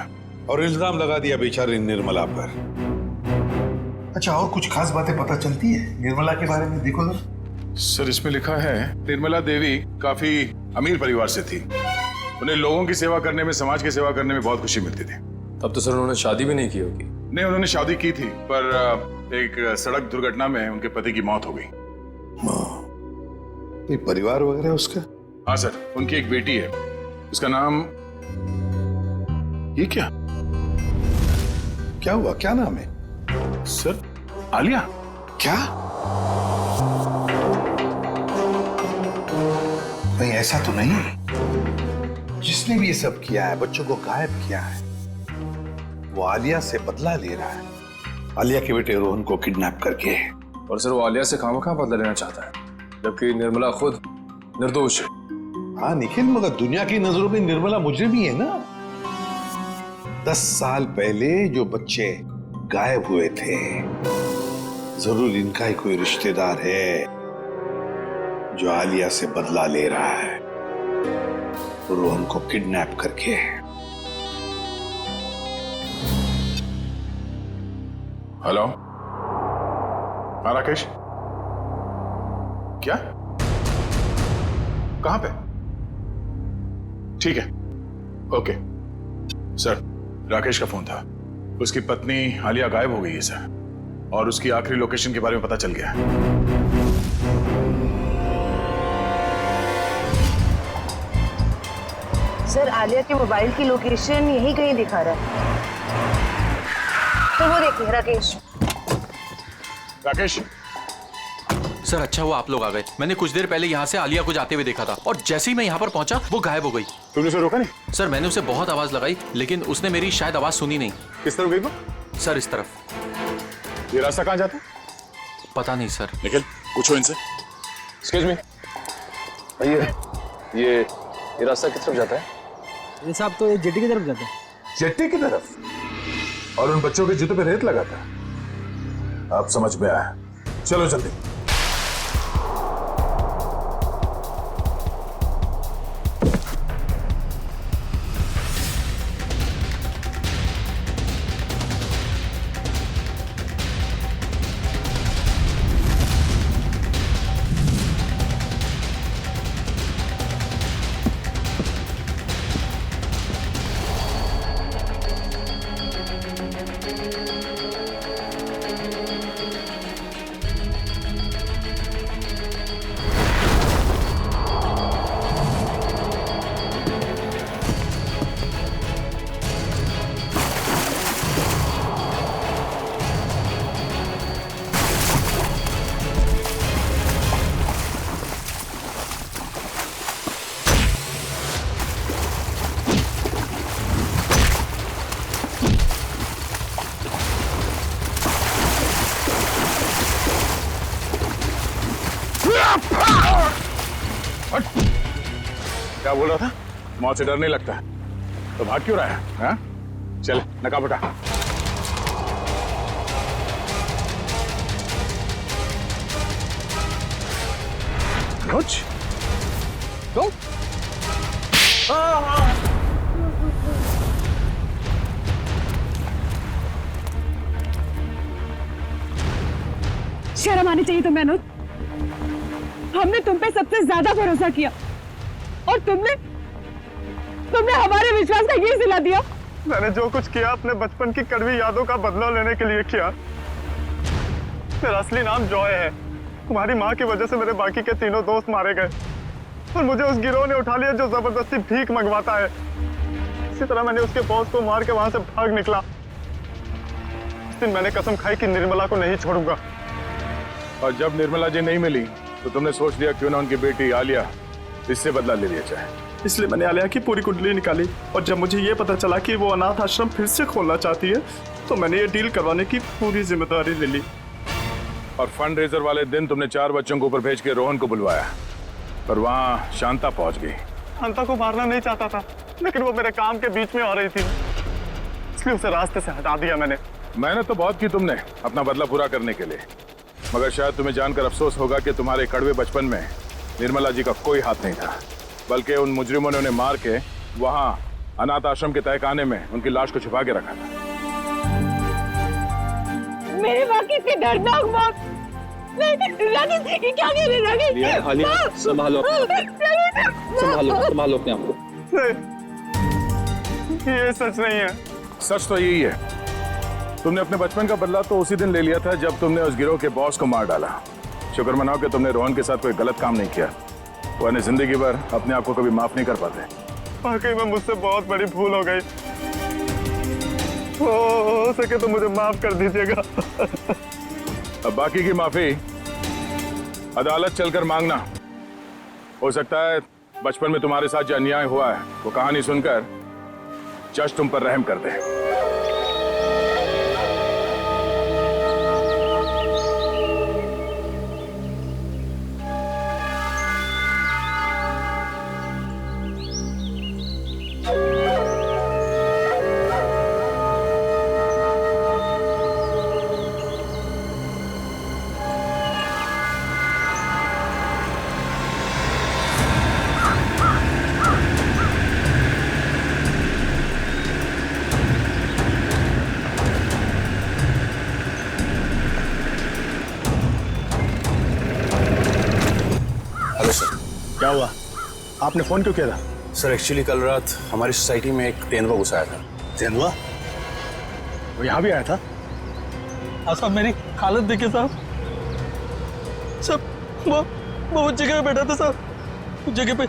और इल्जाम लगा दिया बेचारी निर्मला पर। अच्छा, और कुछ खास बातें पता चलती है निर्मला के बारे में? देखो सर, इसमें लिखा है निर्मला देवी काफी अमीर परिवार से थी, उन्हें लोगों की सेवा करने में, समाज की सेवा करने में बहुत खुशी मिलती थी। तब तो सर उन्होंने शादी भी नहीं की होगी। नहीं, उन्होंने शादी की थी पर एक सड़क दुर्घटना में उनके पति की मौत हो गई। कोई परिवार वगैरह उसका? हाँ सर, उनकी एक बेटी है, उसका नाम, ये क्या क्या हुआ, क्या नाम है सर? आलिया? क्या? नहीं, ऐसा तो नहीं। जिसने भी ये सब किया है, बच्चों को गायब किया है, वो आलिया से बदला ले रहा है, आलिया के बेटे रोहन को किडनैप करके। और सर वो आलिया से खामखा बदला लेना चाहता है, जबकि निर्मला खुद निर्दोष है। हाँ निखिल, मगर दुनिया की नजरों में निर्मला मुजरिम ही है ना। 10 साल पहले जो बच्चे गायब हुए थे, जरूर इनका ही कोई रिश्तेदार है जो आलिया से बदला ले रहा है, रोहन को किडनैप करके। हेलो, हाँ राकेश, क्या? कहां पे? ठीक है, ओके सर। राकेश का फोन था, उसकी पत्नी आलिया गायब हो गई है सर, और उसकी आखिरी लोकेशन के बारे में पता चल गया है। सर आलिया के मोबाइल की लोकेशन यही कहीं दिखा रहा है। तो वो देखिए राकेश। राकेश सर अच्छा हुआ आप लोग आ गए। मैंने कुछ देर पहले यहाँ से आलिया को जाते हुए देखा था, और जैसे ही मैं यहाँ पर पहुंचा वो गायब हो गई। तुमने उसे रोका नहीं? सर मैंने उसे बहुत आवाज लगाई, लेकिन उसने मेरी शायद आवाज सुनी नहीं। किस तरफ गई वो? सर इस तरफ। ये रास्ता कहाँ जाता है? पता नहीं सर। निखिल पूछो इनसे। एक्सक्यूज मी, ये रास्ता किस तरफ जाता है? ये साहब तो जेटी की तरफ जाता है। जेटी की तरफ? और उन बच्चों के जूतों पे रेत लगा था। अब समझ में आया, चलो जल्दी। क्या बोल रहा था? मौत से डर नहीं लगता तो भाग क्यों रहा है? हाँ? चल नकाब उठा। कुछ तो शर्म आनी चाहिए तुम्हें अनुज। हमने तुम पे सबसे ज्यादा भरोसा किया और तुमने हमारे विश्वास का ये सिला दिया। मैंने जो कुछ किया अपने बचपन की कड़वी यादों का बदला लेने के लिए किया। मेरा असली नाम जॉय है। तुम्हारी माँ की वजह से मेरे बाकी के तीनों दोस्त मारे गए और मुझे उस गिरोह ने उठा लिया जो जबरदस्ती भीख मंगवाता है। इसी तरह मैंने उसके बॉस को मार के वहां से भाग निकला। उस दिन मैंने कसम खाई कि निर्मला को नहीं छोड़ूंगा। और जब निर्मला जी नहीं मिली तो तुमने सोच लिया क्यों ना उनकी बेटी आलिया इससे बदला ले लिया जाए। इसलिए मैंने आलिया की पूरी कुंडली निकाली और जब मुझे ये पता चला कि वो अनाथ आश्रम फिर से खोलना चाहती है तो मैंने ये डील करवाने की पूरी जिम्मेदारी ले ली। और फंड रेजर वाले दिन तुमने 4 बच्चों को ऊपर भेज के रोहन को बुलवाया, पर वहां शांता पहुंच गई। शांता को मारना नहीं चाहता था, लेकिन वो मेरे काम के बीच में आ रही थी, इसलिए उसे रास्ते से हटा दिया मैंने। मेहनत तो बहुत की तुमने अपना बदला पूरा करने के लिए, मगर शायद तुम्हें जानकर अफसोस होगा कि तुम्हारे कड़वे बचपन में निर्मला जी का कोई हाथ नहीं था, बल्कि उन मुजरिमों ने उन्हें मार के वहां अनाथ आश्रम के तहखाने में उनकी लाश को छुपा के रखा था। मेरे माँ की इतनी दर्दनाक मौत। ये क्या कह रहे हैं? आलिया, संभालो संभालो अपने आप को। ये सच नहीं है। सच तो यही है, तुमने अपने बचपन का बदला तो उसी दिन ले लिया था जब तुमने उस गिरोह के बॉस को मार डाला। शुक्र मनाओ कि तुमने रोहन के साथ कोई गलत काम नहीं किया, वरना जिंदगी भर अपने आप को कभी माफ नहीं कर पाते। वाकई में मुझसे बहुत बड़ी भूल हो गई। हो सके तो मुझे माफ कर दीजिएगा। अब बाकी की माफी अदालत चलकर मांगना। हो सकता है बचपन में तुम्हारे साथ जो अन्याय हुआ है वो कहानी सुनकर जज तुम पर रहम कर दे। क्या हुआ? आपने फोन क्यों किया था? सर एक्चुअली कल रात हमारी सोसाइटी में एक तेंदुआ घुस आया था। तेंदुआ? वो यहाँ भी आया था? साहब मेरी हालत देखिए साहब। वो उस जगह पे बैठा था साहब, उस जगह पे।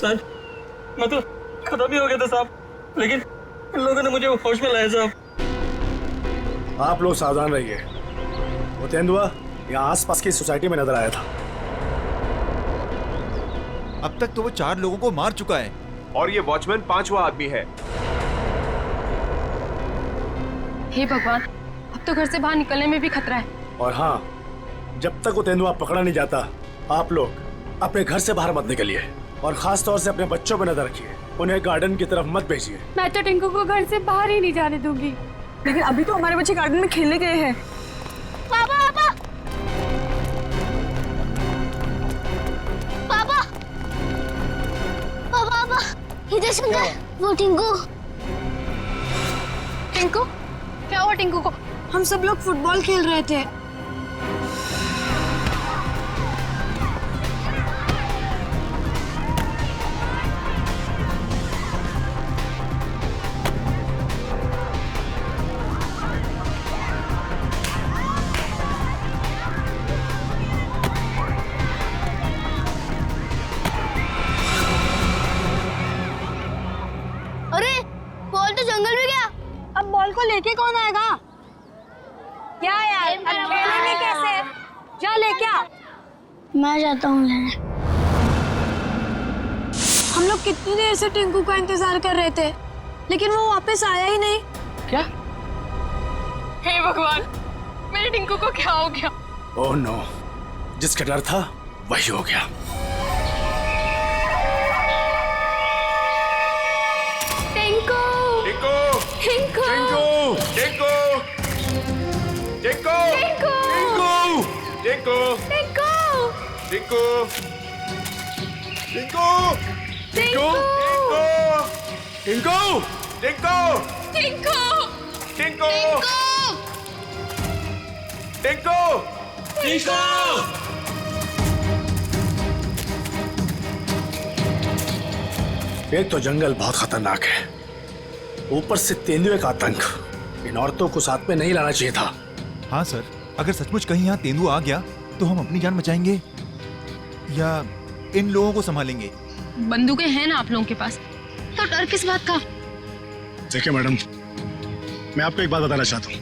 सर मैं तो खत्म ही हो गया था साहब, लेकिन इन लोगों ने मुझे होश में लाया साहब। आप लोग सावधान रहिए। वो तेंदुआ यहाँ आसपास की सोसाइटी में नजर आया था। अब तक तो वो 4 लोगों को मार चुका है और ये वॉचमैन 5वां आदमी है। हे भगवान, अब तो घर से बाहर निकलने में भी खतरा है। और हाँ, जब तक वो तेंदुआ पकड़ा नहीं जाता, आप लोग अपने घर से बाहर मत निकलिए और खास तौर से अपने बच्चों पर नजर रखिए। उन्हें गार्डन की तरफ मत भेजिए। मैं तो टिंकू को घर से बाहर ही नहीं जाने दूंगी। लेकिन अभी तो हमारे बच्चे गार्डन में खेलने गए हैं। पापा पापा पापा पापा पापा इधर सुन, वो टिंकू। टिंकू? क्या हुआ टिंकू को? हम सब लोग फुटबॉल खेल रहे थे। अरे बॉल तो जंगल में गया, अब बॉल को लेके कौन आएगा? क्या यार, अब खेलेंगे कैसे? जा लेके आ। मैं जाता हूँ लेने। हम लोग कितनी देर से टिंकू का इंतजार कर रहे थे, लेकिन वो वापस आया ही नहीं। क्या? हे भगवान, मेरे टिंकू को क्या हो गया? ओह नो, जिसका डर था वही हो गया। टिंकू! टिंकू! टिंकू! टिंकू! टिंकू! टिंकू! टिंकू! टिंकू! टिंकू! टिंकू! टिंकू! टिंकू! टिंकू! टिंकू! टिंकू! टिंकू! एक तो जंगल बहुत खतरनाक है, ऊपर से तेंदुए का आतंक। इन औरतों को साथ में नहीं लाना चाहिए था। हाँ सर, अगर सचमुच कहीं यहाँ तेंदुआ आ गया तो हम अपनी जान बचाएंगे या इन लोगों को संभालेंगे? बंदूकें हैं ना आप लोगों के पास, तो डर किस बात का? देखिए मैडम, मैं आपको एक बात बताना चाहता हूँ।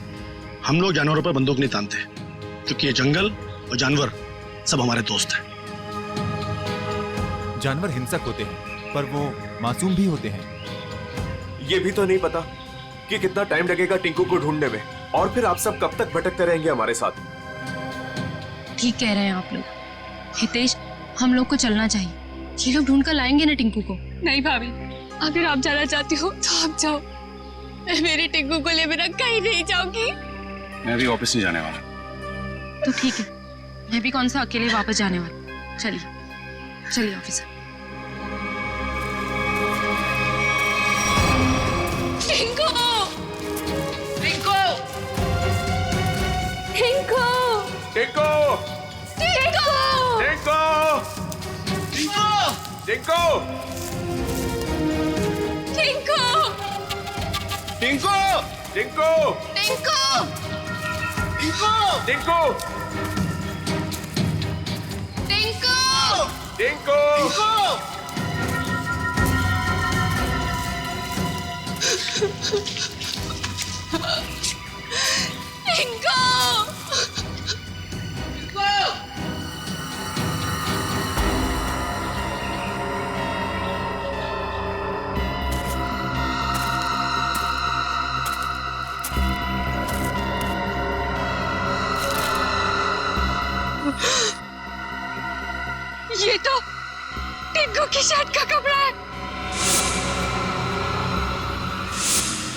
हम लोग जानवरों पर बंदूक नहीं तानते, क्योंकि ये जंगल और जानवर सब हमारे दोस्त हैं। जानवर हिंसक होते हैं, पर वो मासूम भी होते हैं। ये भी तो नहीं पता कि कितना टाइम लगेगा टिंकू को ढूंढने में, और फिर आप सब कब तक भटकते रहेंगे हमारे साथ। ठीक कह रहे हैं आप लोग। हितेश, हम लोग को चलना चाहिए। ये लोग ढूंढ कर लाएंगे ना टिंकू को। नहीं भाभी, अगर आप जाना चाहती हो तो आप जाओ। मैं मेरे टिंकू को ले बिना कहीं नहीं जाऊंगी। मैं भी ऑफिस नहीं जाने वाला। तो ठीक है, मैं भी कौन सा अकेले वापस जाने वाला। चलिए चलिए ऑफिस। टिंकू! टिंकू! टिंकू! टिंकू! टिंकू! टिंकू! टिंकू! टिंकू! टिंकू! टिंकू! टिंकू! टिंकू! टिंकू! टिंकू! ये तो टिंकू की शर्ट का कपड़ा है।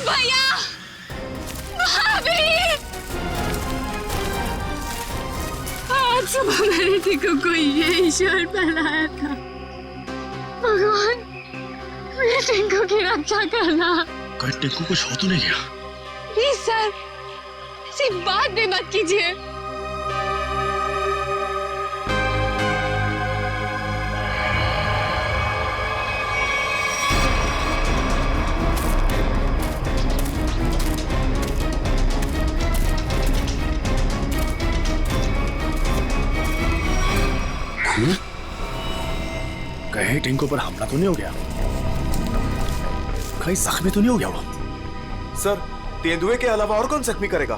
भैया, भाभी, आज सुबह मैंने टिंकू को ये शर्ट पहनाया था। भगवान, मेरे टिंकू की रक्षा करना। कहीं टिंकू कुछ हो तो नहीं गया? प्लीज सर, ऐसी बात भी मत कीजिए। कहीं टिंकू पर हमला तो नहीं हो गया? कहीं जख्मी तो नहीं हो गया वो? सर, तेंदुए के अलावा और कौन जख्मी करेगा?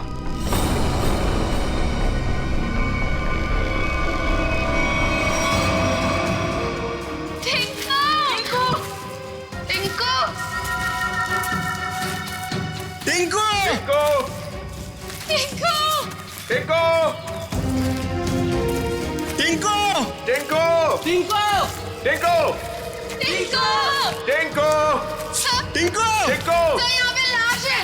टिंकू! टिंकू! टिंकू! टिंकू! टिंकू! टिंकू! टिंकू! टिंकू! टिंकू! टिंकू! टिंकू! तो यहाँ पे लाश है।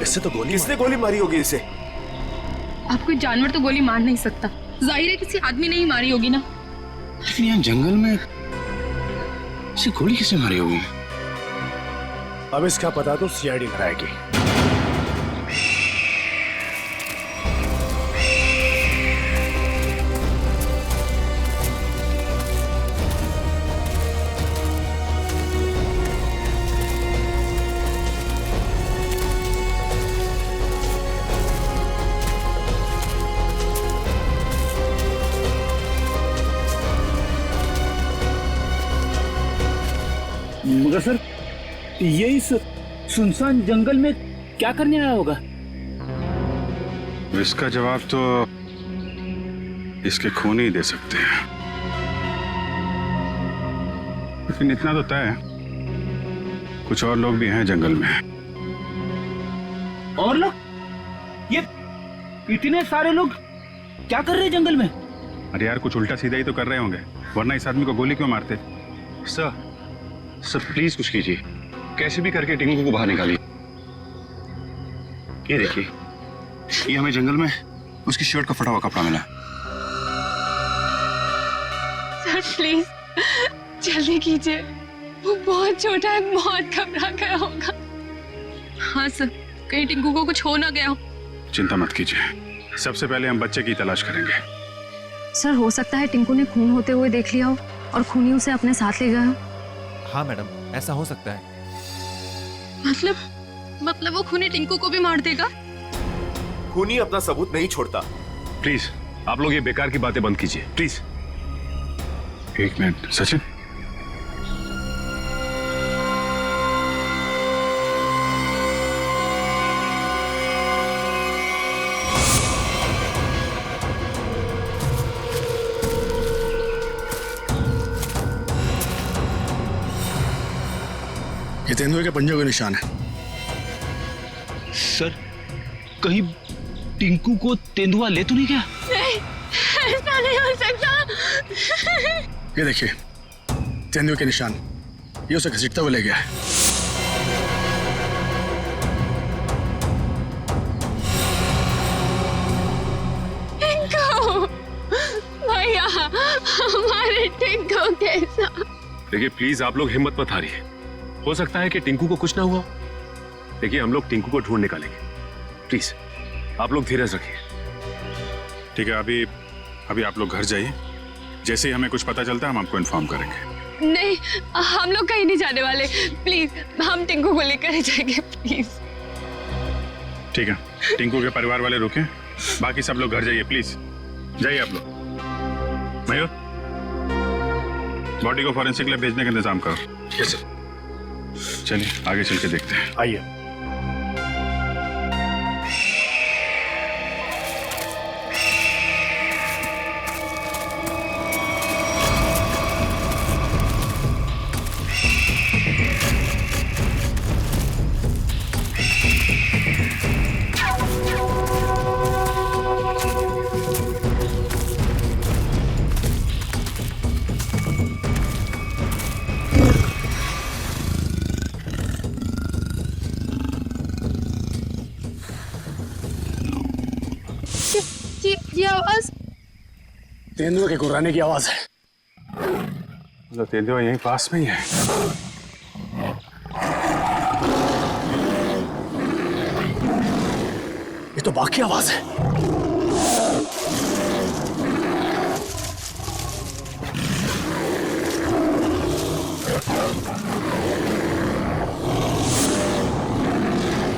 इससे तो गोली किसने गोली मारी होगी इसे? अब कोई जानवर तो गोली मार नहीं सकता, जाहिर है किसी आदमी ने ही मारी होगी ना। लेकिन यहाँ जंगल में इसे गोली किसने मारी होगी? अब इसका पता तो सीआईडी लगाएगी। मगर सर, ये इस सुनसान जंगल में क्या करने आया होगा? इसका जवाब तो इसके खून ही दे सकते हैं। लेकिन इतना तो तय है, कुछ और लोग भी हैं जंगल में। और लोग? ये इतने सारे लोग क्या कर रहे हैं जंगल में? अरे यार, कुछ उल्टा सीधा ही तो कर रहे होंगे, वरना इस आदमी को गोली क्यों मारते? सर प्लीज कुछ कीजिए, कैसे भी करके टिंकू को बाहर निकालिए। ये देखिए, ये हमें जंगल में उसकी शर्ट का फटा हुआ कपड़ा मिला। सर प्लीज जल्दी कीजिए, वो बहुत छोटा है, बहुत घबरा गया होगा। हाँ सर, कहीं टिंकू को कुछ हो ना गया हो। चिंता मत कीजिए, सबसे पहले हम बच्चे की तलाश करेंगे। सर, हो सकता है टिंकू ने खून होते हुए देख लिया हो और खूनी उसे अपने साथ ले गया हो। हाँ मैडम, ऐसा हो सकता है। मतलब वो खूनी टिंकू को भी मार देगा? खूनी अपना सबूत नहीं छोड़ता। प्लीज आप लोग ये बेकार की बातें बंद कीजिए, प्लीज। एक मिनट सचिन, ये तेंदुए के पंजे का निशान है। सर, कहीं टिंकू को तेंदुआ ले तो नहीं गया? नहीं, ऐसा नहीं हो सकता। ये देखिए, तेंदुए के निशान, ये उसे घसीटता हुआ ले गया है। टिंकू, भैया, हमारे टिंकू के साथ। देखिए प्लीज आप लोग हिम्मत मत हारिए, हो सकता है कि टिंकू को कुछ ना हुआ। देखिए हम लोग टिंकू को ढूंढ निकालेंगे, प्लीज आप लोग धीरज रखिए। ठीक है, अभी आप लोग घर जाइए, जैसे ही हमें कुछ पता चलता है हम आपको इन्फॉर्म करेंगे। नहीं, हम लोग कहीं नहीं जाने वाले, प्लीज हम टिंकू को लेकर ही जाएंगे, प्लीज। ठीक है, टिंकू के परिवार वाले रुके, बाकी सब लोग घर जाइए, प्लीज जाइए आप लोग। मयूर, बॉडी को फॉरेंसिक लैब भेजने का इंतजाम करो। Yes sir. चलिए आगे चल के देखते हैं। आइए। तेंदुए के गुर्राने की आवाज है। तो तेंदुआ यहीं पास में ही है। ये तो बाघ की आवाज है।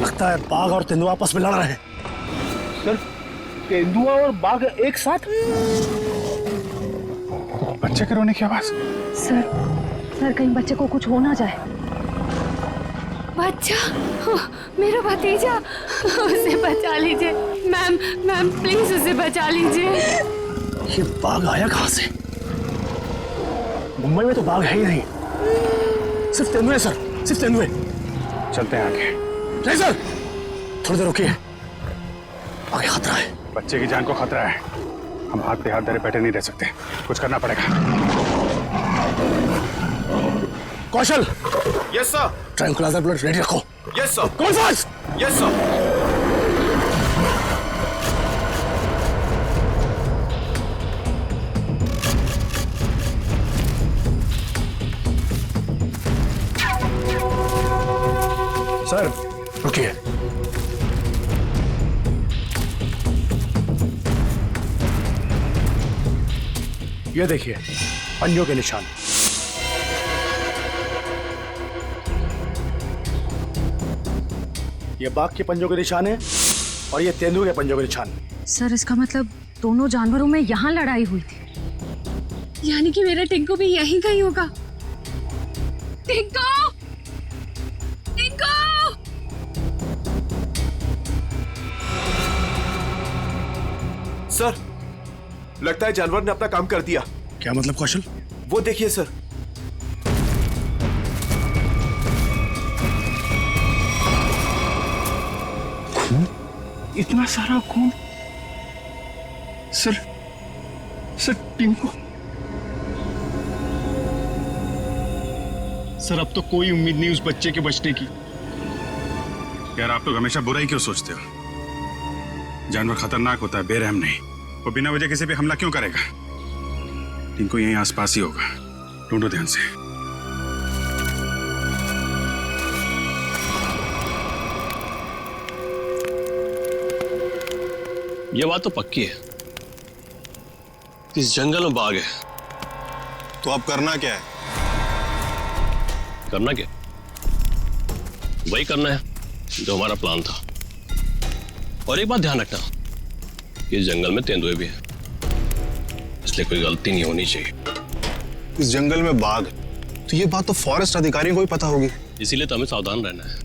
लगता है बाघ और तेंदुआ आपस में लड़ रहे हैं। सर, तेंदुआ और बाघ एक साथ? बच्चे के रोने की आवाज। सर कहीं बच्चे को कुछ हो ना जाए। बच्चा, मेरा भतीजा, उसे बचा लीजिए। मैम प्लीज उसे बचा लीजिए। ये बाघ आया कहां से? मुंबई में तो बाघ है ही नहीं, सिर्फ तेंदुए सर, सिर्फ तेंदुए। चलते हैं आगे। नहीं सर, थोड़ी देर रुकिए, आगे खतरा है। बच्चे की जान को खतरा है, हम हाथ पे हाथ धरे बैठे नहीं रह सकते, कुछ करना पड़ेगा। Kaushal. Yes sir. Tranquilizer blood ready रखो। Yes sir. कौन फास्ट? Yes sir. सर रुकिए। ये देखिए पंजों के निशान। ये बाघ के पंजों के निशान है और ये तेंदुए के पंजों के निशान। सर इसका मतलब दोनों जानवरों में यहाँ लड़ाई हुई थी, यानी कि मेरा टिंकू भी यहीं कहीं होगा। टिंकू! टिंकू! सर, लगता है जानवर ने अपना काम कर दिया। क्या मतलब कौशल? वो देखिए सर। खून? इतना सारा खून? सर टिंकू। सर अब तो कोई उम्मीद नहीं उस बच्चे के बचने की। यार आप लोग हमेशा बुरा ही क्यों सोचते हो? जानवर खतरनाक होता है, बेरहम नहीं। वो बिना वजह किसी पे हमला क्यों करेगा? टिंकू यहीं आसपास ही होगा, ढूंढो ध्यान से। ये बात तो पक्की है, इस जंगल में बाघ है। तो अब करना क्या है? करना क्या? वही करना है जो हमारा प्लान था। और एक बात ध्यान रखना, इस जंगल में तेंदुए भी है, इसलिए कोई गलती नहीं होनी चाहिए। इस जंगल में बाघ, तो ये बात तो फॉरेस्ट अधिकारियों को भी पता होगी। इसीलिए तो हमें सावधान रहना है,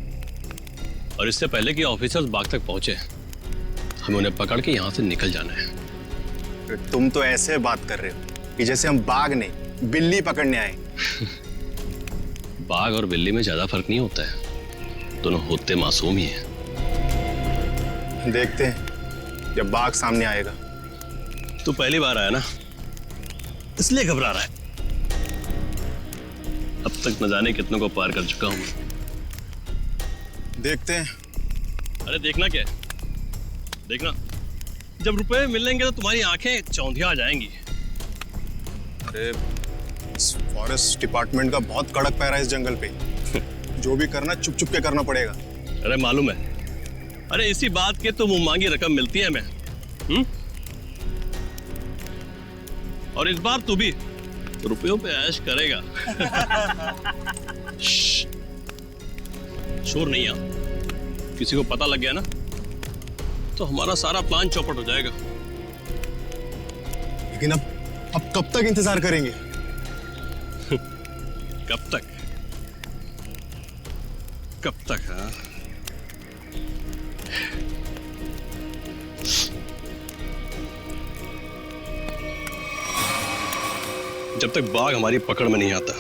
और इससे पहले कि ऑफिसर्स बाघ तक पहुंचे हमें उन्हें पकड़ के यहाँ से निकल जाना है। तुम तो ऐसे बात कर रहे हो कि जैसे हम बाघ नहीं बिल्ली पकड़ने आए। बाघ और बिल्ली में ज्यादा फर्क नहीं होता है, दोनों होते मासूम ही हैं। देखते हैं जब बाघ सामने आएगा। तू पहली बार आया ना, इसलिए घबरा रहा है। अब तक न जाने कितनों को पार कर चुका हूं। देखते हैं। अरे देखना क्या है? देखना, जब रुपए मिलेंगे तो तुम्हारी आंखें चौंधिया आ जाएंगी। अरे इस फॉरेस्ट डिपार्टमेंट का बहुत कड़क पैरा है इस जंगल पे। जो भी करना चुप चुप के करना पड़ेगा। अरे मालूम है, अरे इसी बात के तो मुंह मांगी रकम मिलती है हमें। और इस बार तू भी रुपयों पे ऐश करेगा। शोर नहीं आ, किसी को पता लग गया ना तो हमारा सारा प्लान चौपट हो जाएगा। लेकिन अब कब तक इंतजार करेंगे? कब तक? कब तक? हाँ, जब तक बाघ हमारी पकड़ में नहीं आता।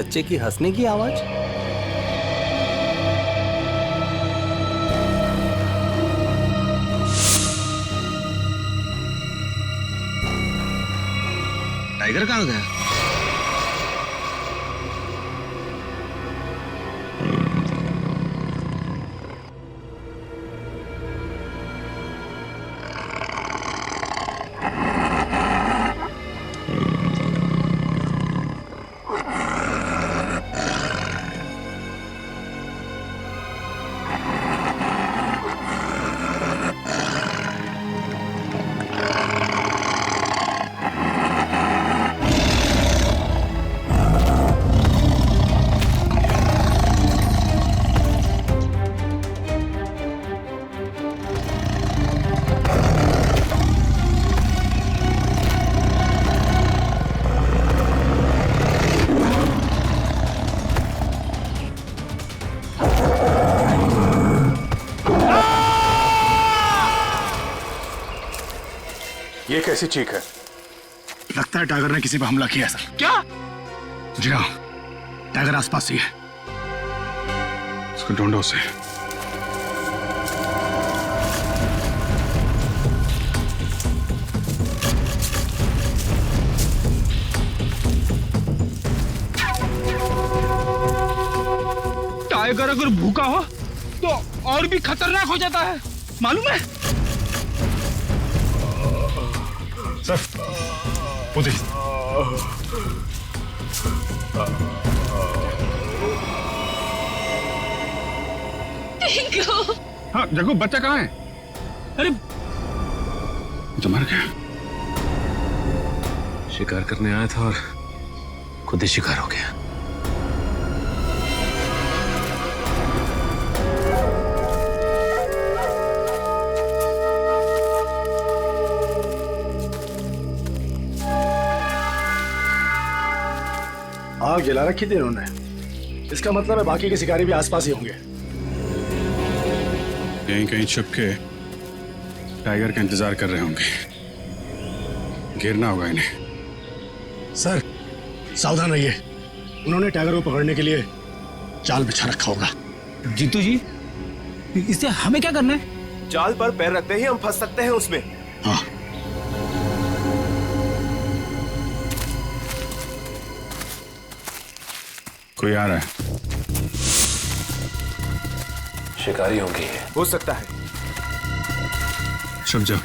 बच्चे की हंसने की आवाज। टाइगर कहाँ गया? ये कैसी चीख है? लगता है टाइगर ने किसी पर हमला किया है सर। क्या? जी हाँ, टाइगर आसपास ही है। उसको ढूंढो उसे। टाइगर अगर भूखा हो तो और भी खतरनाक हो जाता है, मालूम है? सर, उधर। हाँ, जग्गू बच्चा कहाँ है? अरे तो मर गया। शिकार करने आया था और खुद ही शिकार हो गया। आग जला रखी थी इन्होंने। इसका मतलब है बाकी के शिकारी भी आसपास ही होंगे। कहीं कहीं छुप के टाइगर का इंतजार कर रहे होंगे। घेरना होगा इन्हें। सर, सावधान रहिए। उन्होंने टाइगर को पकड़ने के लिए जाल बिछा रखा होगा। जीतू जी, इससे हमें क्या करना है? जाल पर पैर रखते ही हम फंस सकते हैं उसमें। हाँ। कोई आ रहा है। शिकारी होंगे। हो सकता है। छुप जाओ।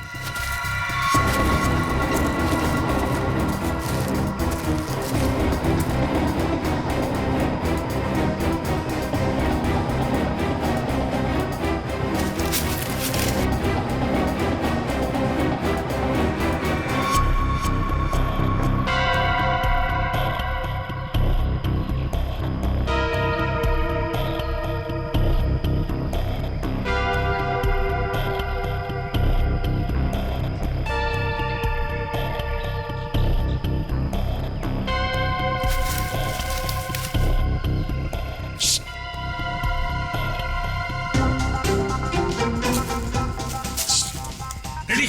रेडी?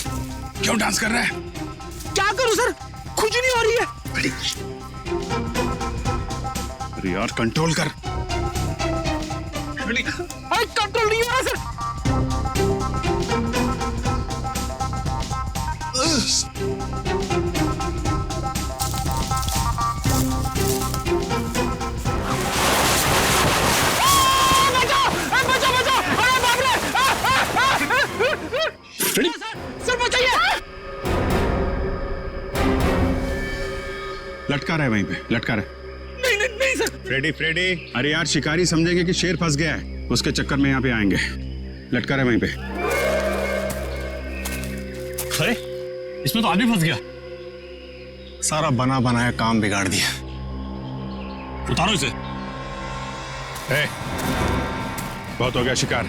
क्यों डांस कर रहा है? क्या करूं सर, खुजली हो रही है। अरे यार कंट्रोल कर। अरे कंट्रोल नहीं हो रहा सर। लटका रहा है वहीं पे, लटका रहा है। नहीं नहीं नहीं सर। Freddy, Freddy. अरे यार शिकारी समझेंगे कि शेर फंस गया है, उसके चक्कर में यहाँ पे आएंगे। लटका रहा है वहीं पे। अरे इसमें तो आदमी फंस गया। सारा बना बनाया काम बिगाड़ दिया। उतारो इसे। बहुत हो गया शिकार,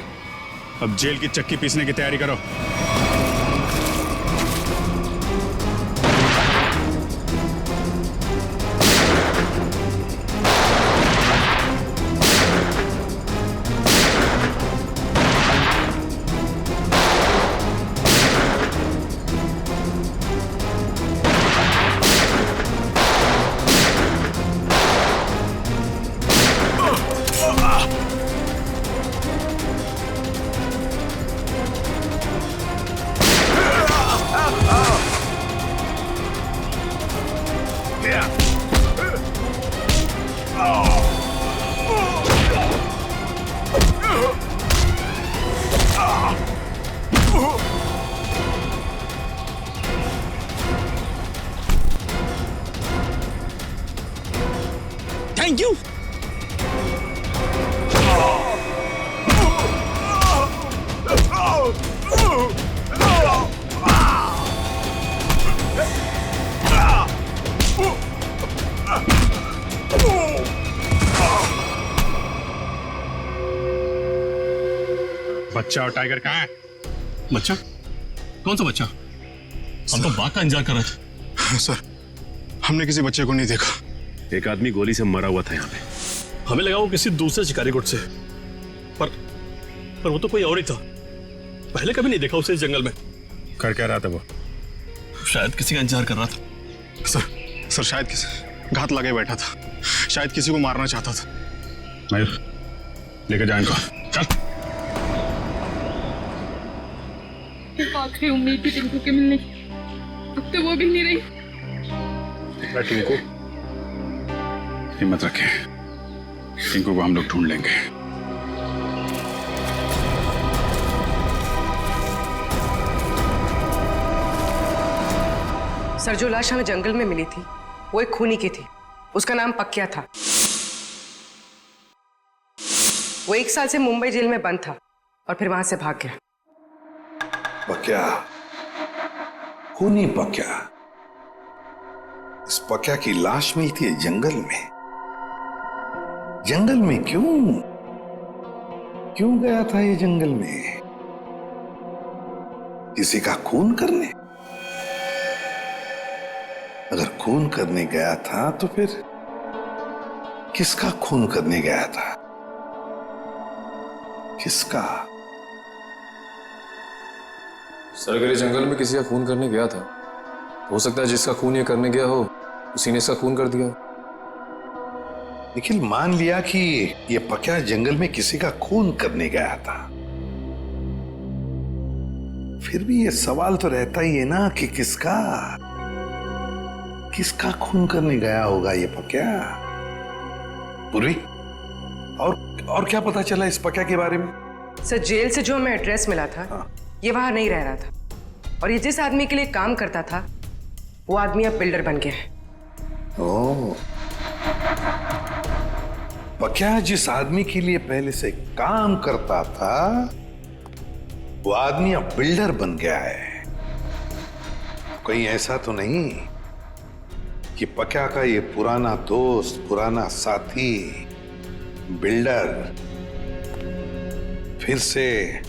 अब जेल की चक्की पीसने की तैयारी करो। बच्चा और टाइगर कहाँ है? बच्चा? कौन सा बच्चा? हम तो बाघ का इंतजार कर रहे थे। सर, हमने किसी बच्चे को नहीं देखा। एक आदमी गोली से मरा हुआ था यहाँ पे। हमें लगा वो किसी दूसरे शिकारी गुट से, पर वो तो कोई और ही था। पहले कभी नहीं देखा उसे इस जंगल में। कर क्या रहा था वो? शायद किसी का इंतजार कर रहा था। सर शायद किसी घात लगे बैठा था, शायद किसी को मारना चाहता था। मयूर, लेकर जाए इनको। चल। आखिरी उम्मीद थी टिंकू के मिलने की, अब तो वो भी नहीं रही। टिंकू, हिम्मत रखे, टिंकू को हम लोग ढूंढ लेंगे। सर, जो लाश हमें जंगल में मिली थी वो एक खूनी की थी। उसका नाम पक्या था। वो 1 साल से मुंबई जेल में बंद था और फिर वहां से भाग गया। पक्या, खूनी पक्या। इस पक्या की लाश मिलती है जंगल में। जंगल में क्यों गया था ये जंगल में? किसी का खून करने? अगर खून करने गया था तो फिर किसका खून करने गया था? किसका? सर, अगर ये जंगल में किसी का खून करने गया था, हो सकता है जिसका खून ये करने गया हो उसी ने इसका खून कर दिया। निखिल, मान लिया कि ये पक्या जंगल में किसी का खून करने गया था, फिर भी ये सवाल तो रहता ही है ना कि किसका खून करने गया होगा ये पक्या? पूर्वी, और क्या पता चला इस पक्या के बारे में? सर, जेल से जो हमें एड्रेस मिला था, ये वहां नहीं रह रहा था, और ये जिस आदमी के लिए काम करता था वो आदमी अब बिल्डर बन गया है। ओह, पक्या जिस आदमी के लिए पहले से काम करता था वो आदमी अब बिल्डर बन गया है। कहीं ऐसा तो नहीं कि पक्या का ये पुराना दोस्त, पुराना साथी बिल्डर फिर से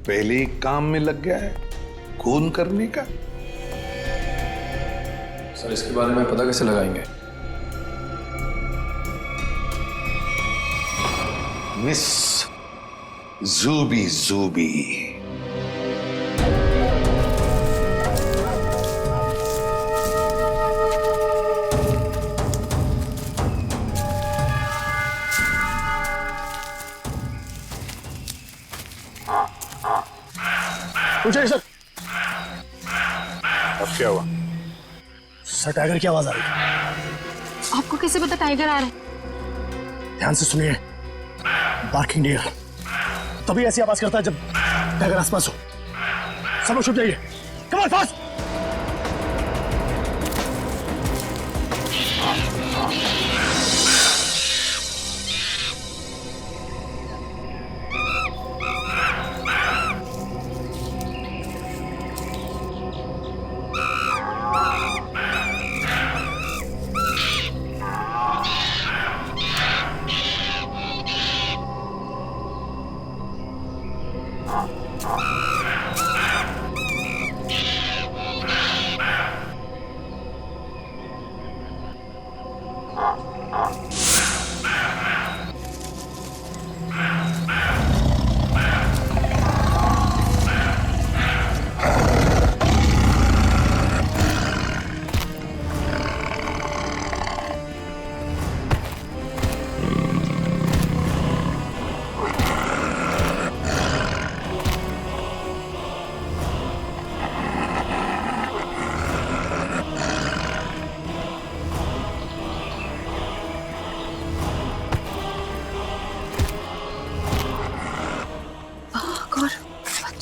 पहले ही काम में लग गया है खून करने का? सर, इसके बारे में पता कैसे लगाएंगे? मिस जूबी। पूछिए सर। अब क्या हुआ? सर, टाइगर की आवाज आ रही है। आपको कैसे पता टाइगर आ रहा है? ध्यान से सुनिए। बार्किंग डियर तभी ऐसी आवाज करता है जब टाइगर आसपास हो। सब लोग छुप जाइए। Come on, fast.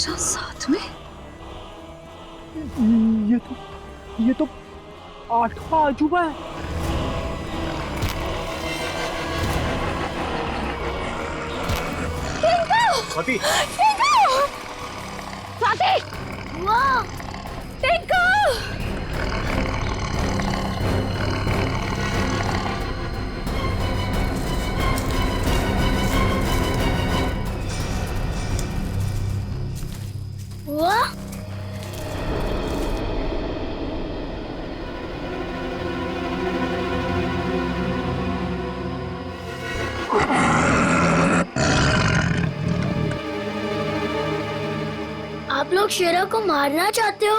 साथ में? ये तो 8वां अजूबा है। स्वाति, स्वाति, वाह, टिंकू! आप लोग शेरा को मारना चाहते हो?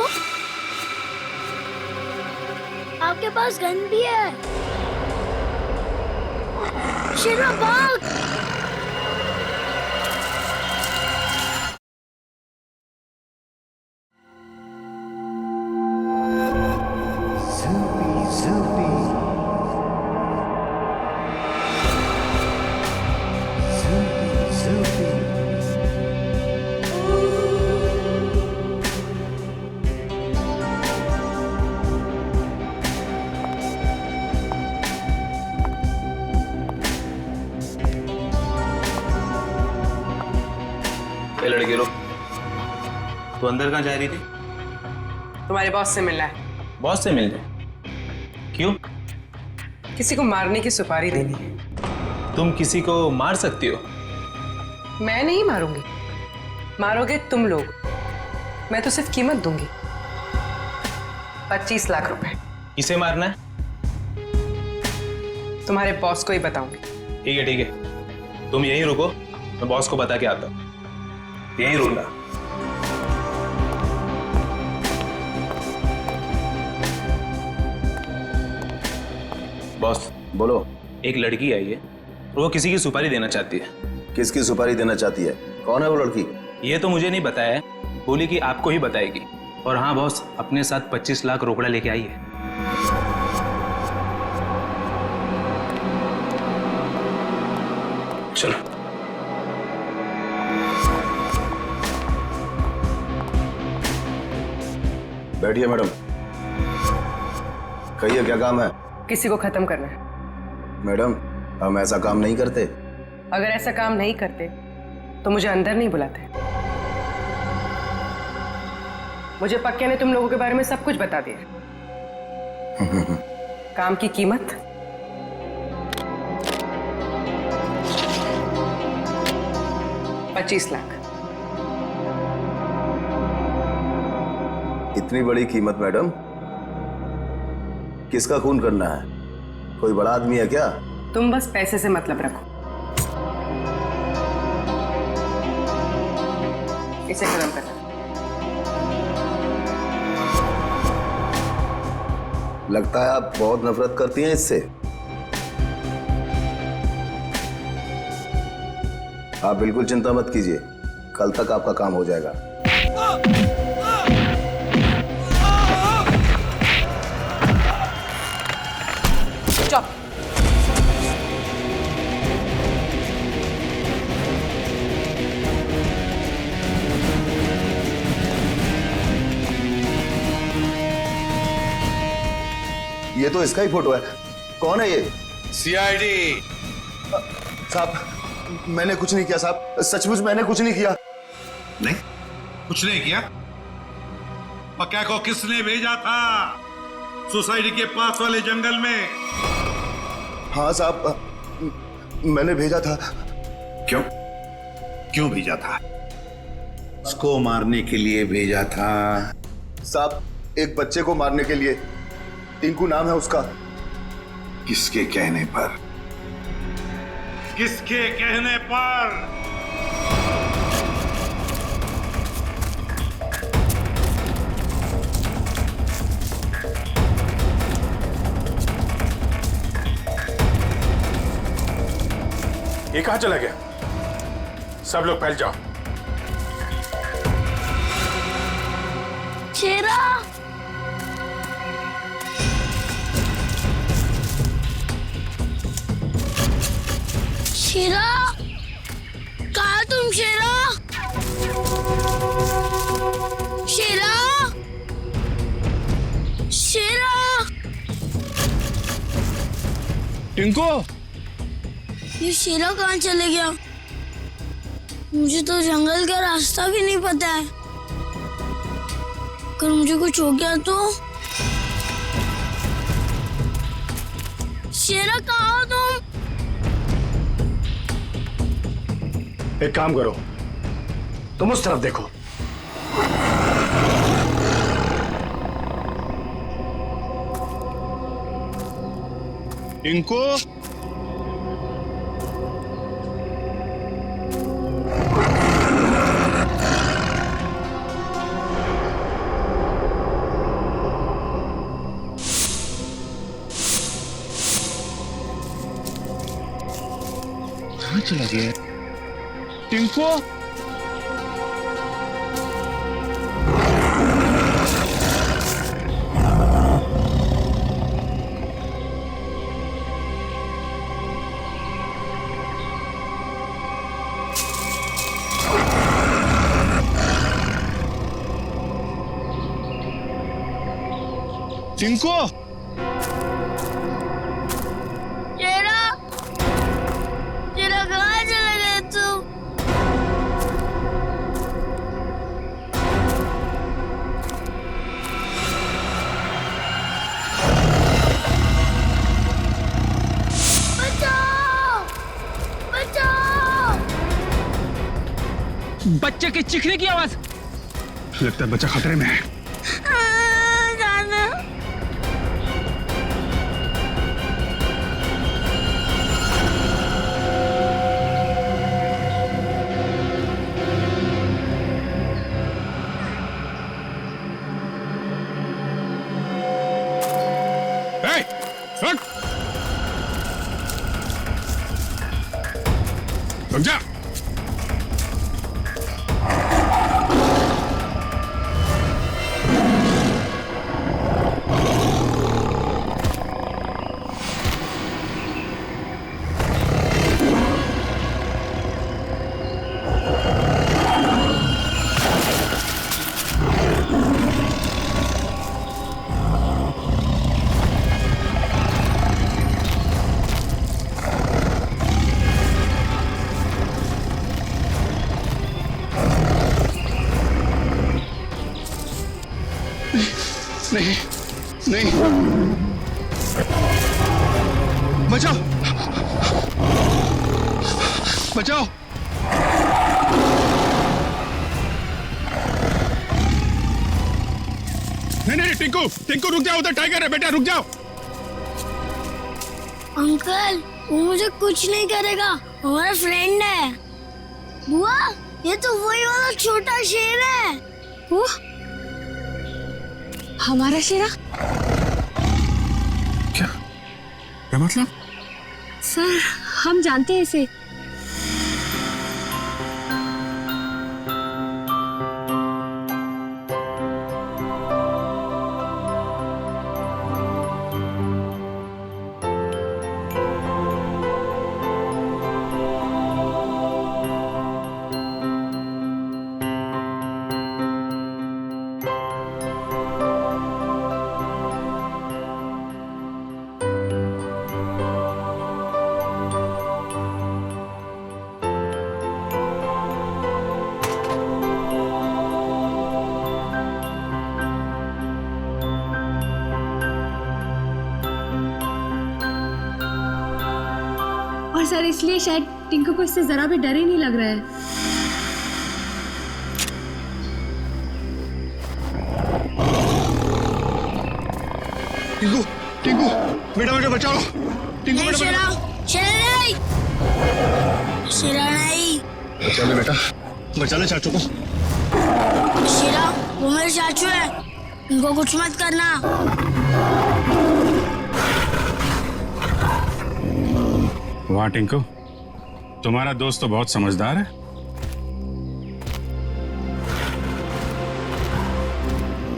आपके पास गन भी है। शेरा भाग! ये लड़के लोग, तो अंदर कहाँ जा रही थी? तुम्हारे बॉस से मिलना है। बॉस से मिलने? क्यों? किसी को मारने की सुपारी देनी है। तुम किसी को मार सकती हो? मैं नहीं मारूंगी, मारोगे तुम लोग। मैं तो सिर्फ कीमत दूंगी, 25 लाख रुपए। किसे मारना है? तुम्हारे बॉस को ही बताऊंगी। ठीक है ठीक है, तुम यहीं रुको, मैं बॉस को बता के आता हूँ। यहीं रुकना। बॉस बोलो। एक लड़की आई है और वो किसी की सुपारी देना चाहती है। किसकी सुपारी देना चाहती है? कौन है वो लड़की? ये तो मुझे नहीं बताया है, बोली कि आपको ही बताएगी। और हाँ बॉस, अपने साथ 25 लाख रोकड़ा लेके आई है। चलो। बैठिए मैडम। कहिए क्या काम है? किसी को खत्म करना है। मैडम, हम ऐसा काम नहीं करते। अगर ऐसा काम नहीं करते तो मुझे अंदर नहीं बुलाते। मुझे पक्के ने तुम लोगों के बारे में सब कुछ बता दिया। काम की कीमत 25 लाख। इतनी बड़ी कीमत मैडम? किसका खून करना है? कोई बड़ा आदमी है क्या? तुम बस पैसे से मतलब रखो। इसे खत्म करना। लगता है आप बहुत नफरत करती हैं इससे। आप बिल्कुल चिंता मत कीजिए, कल तक आपका काम हो जाएगा। चुप। ये तो इसका ही फोटो है। कौन है ये? सीआईडी। साहब, मैंने कुछ नहीं किया साहब, सचमुच मैंने कुछ नहीं किया। नहीं, कुछ नहीं किया? पक्का को किसने भेजा था सोसाइटी के पास वाले जंगल में? हाँ साहब, मैंने भेजा था। क्यों? क्यों भेजा था? उसको मारने के लिए भेजा था? साहब, एक बच्चे को मारने के लिए। टिंकू नाम है उसका। किसके कहने पर? किसके कहने पर? ये कहां चला गया? सब लोग फैल जाओ। शेरा! शेरा! कहाँ तुम शेरा? शेरा! शेरा! टिंकू! ये शेरा कहाँ चले गया? मुझे तो जंगल का रास्ता भी नहीं पता है। अगर मुझे कुछ हो गया तो? शेरा कहाँ हो तुम? एक काम करो, तुम उस तरफ देखो। टिंकू, चला गया? टिंकू टिंकू चेरा चेरा कहाँ चला गया तू? बचाओ बचाओ! बच्चे के चीखने की आवाज। लगता है बच्चा खतरे में है। जाना रुक जा। नहीं नहीं, बचाओ बचाओ। नहीं टिंकू टिंकू रुक जाओ, उधर टाइगर है बेटा, रुक जाओ। अंकल वो मुझे कुछ नहीं करेगा, हमारा फ्रेंड है। बुआ ये तो वही वाला छोटा शेर है। वो हमारा शेरा? क्या मतलब? सर हम जानते हैं इसे। और सर इसलिए शायद टिंकू को इससे जरा भी डर ही नहीं लग रहा है। टिंकू टिंकू बेटा बेटा बचाओ। टिंकू बेटा शेरा नहीं, शेरा नहीं। बचा ले बेटा, बचा ले चाचू को। शेरा वो मेरे चाचू है, इनको कुछ मत करना। वाह टिंकू, तुम्हारा दोस्त तो बहुत समझदार है।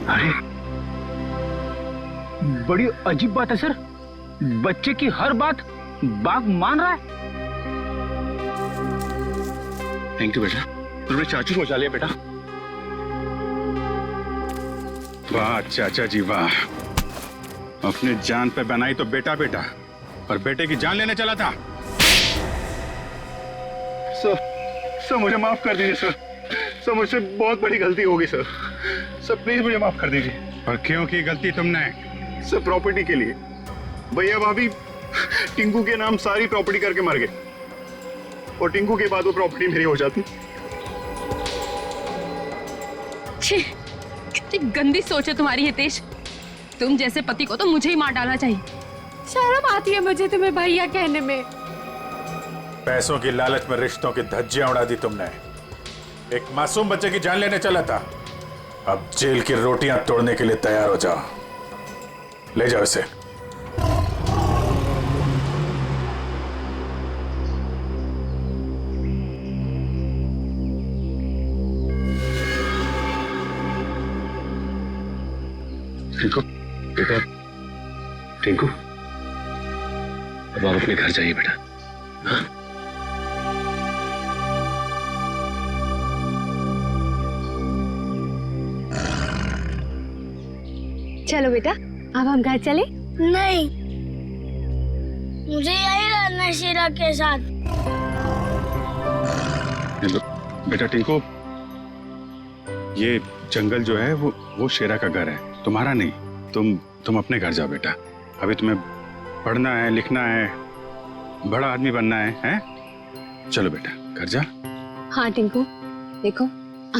अरे बड़ी अजीब बात है सर, बच्चे की हर बात बाघ मान रहा है। थैंक यू बेटा, तुमने चाचू को बचा लिया बेटा। वाह चाचा जी वाह, अपने जान पे बनाई तो बेटा बेटा, और बेटे की जान लेने चला था। सर मुझे माफ कर दीजिए सर, मुझसे बहुत बड़ी गलती हो गई सर, प्लीज मुझे माफ कर दीजिए। और क्यों की गलती तुमने? सर प्रॉपर्टी के लिए, भैया भाभी टिंकू के नाम सारी प्रॉपर्टी करके मर गए, और टिंकू के बाद वो प्रॉपर्टी मेरी हो जाती। कितनी गंदी सोच है तुम्हारी हितेश, तुम जैसे पति को तो मुझे ही मार डालना चाहिए। शर्म आती है मुझे तुम्हें भैया कहने में। पैसों की लालच में रिश्तों की धज्जियां उड़ा दी तुमने। एक मासूम बच्चे की जान लेने चला था, अब जेल की रोटियां तोड़ने के लिए तैयार हो जाओ। ले जाओ इसे। टिंकू बेटा, टिंकू अब आप अपने घर जाइए बेटा। हाँ? चलो बेटा, अब हम घर चले। नहीं, मुझे यही रहना है शीला के साथ। बेटा टिंकू, ये जंगल जो है वो शेरा का घर है, तुम्हारा नहीं। तुम अपने घर जाओ बेटा। अभी तुम्हें पढ़ना है, लिखना है, बड़ा आदमी बनना है, हैं? चलो बेटा घर जा। हाँ टिंकू, देखो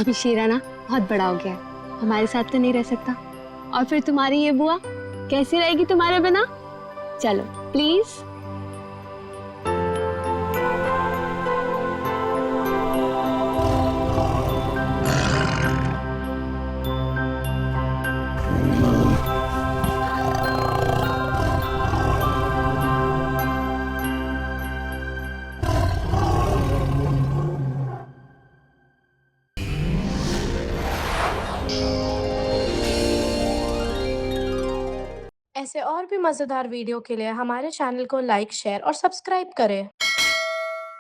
अभी शेरा ना बहुत बड़ा हो गया है, हमारे साथ तो नहीं रह सकता। और फिर तुम्हारी ये बुआ कैसी रहेगी तुम्हारे बिना? चलो प्लीज। ऐसे और भी मज़ेदार वीडियो के लिए हमारे चैनल को लाइक, शेयर और सब्सक्राइब करें।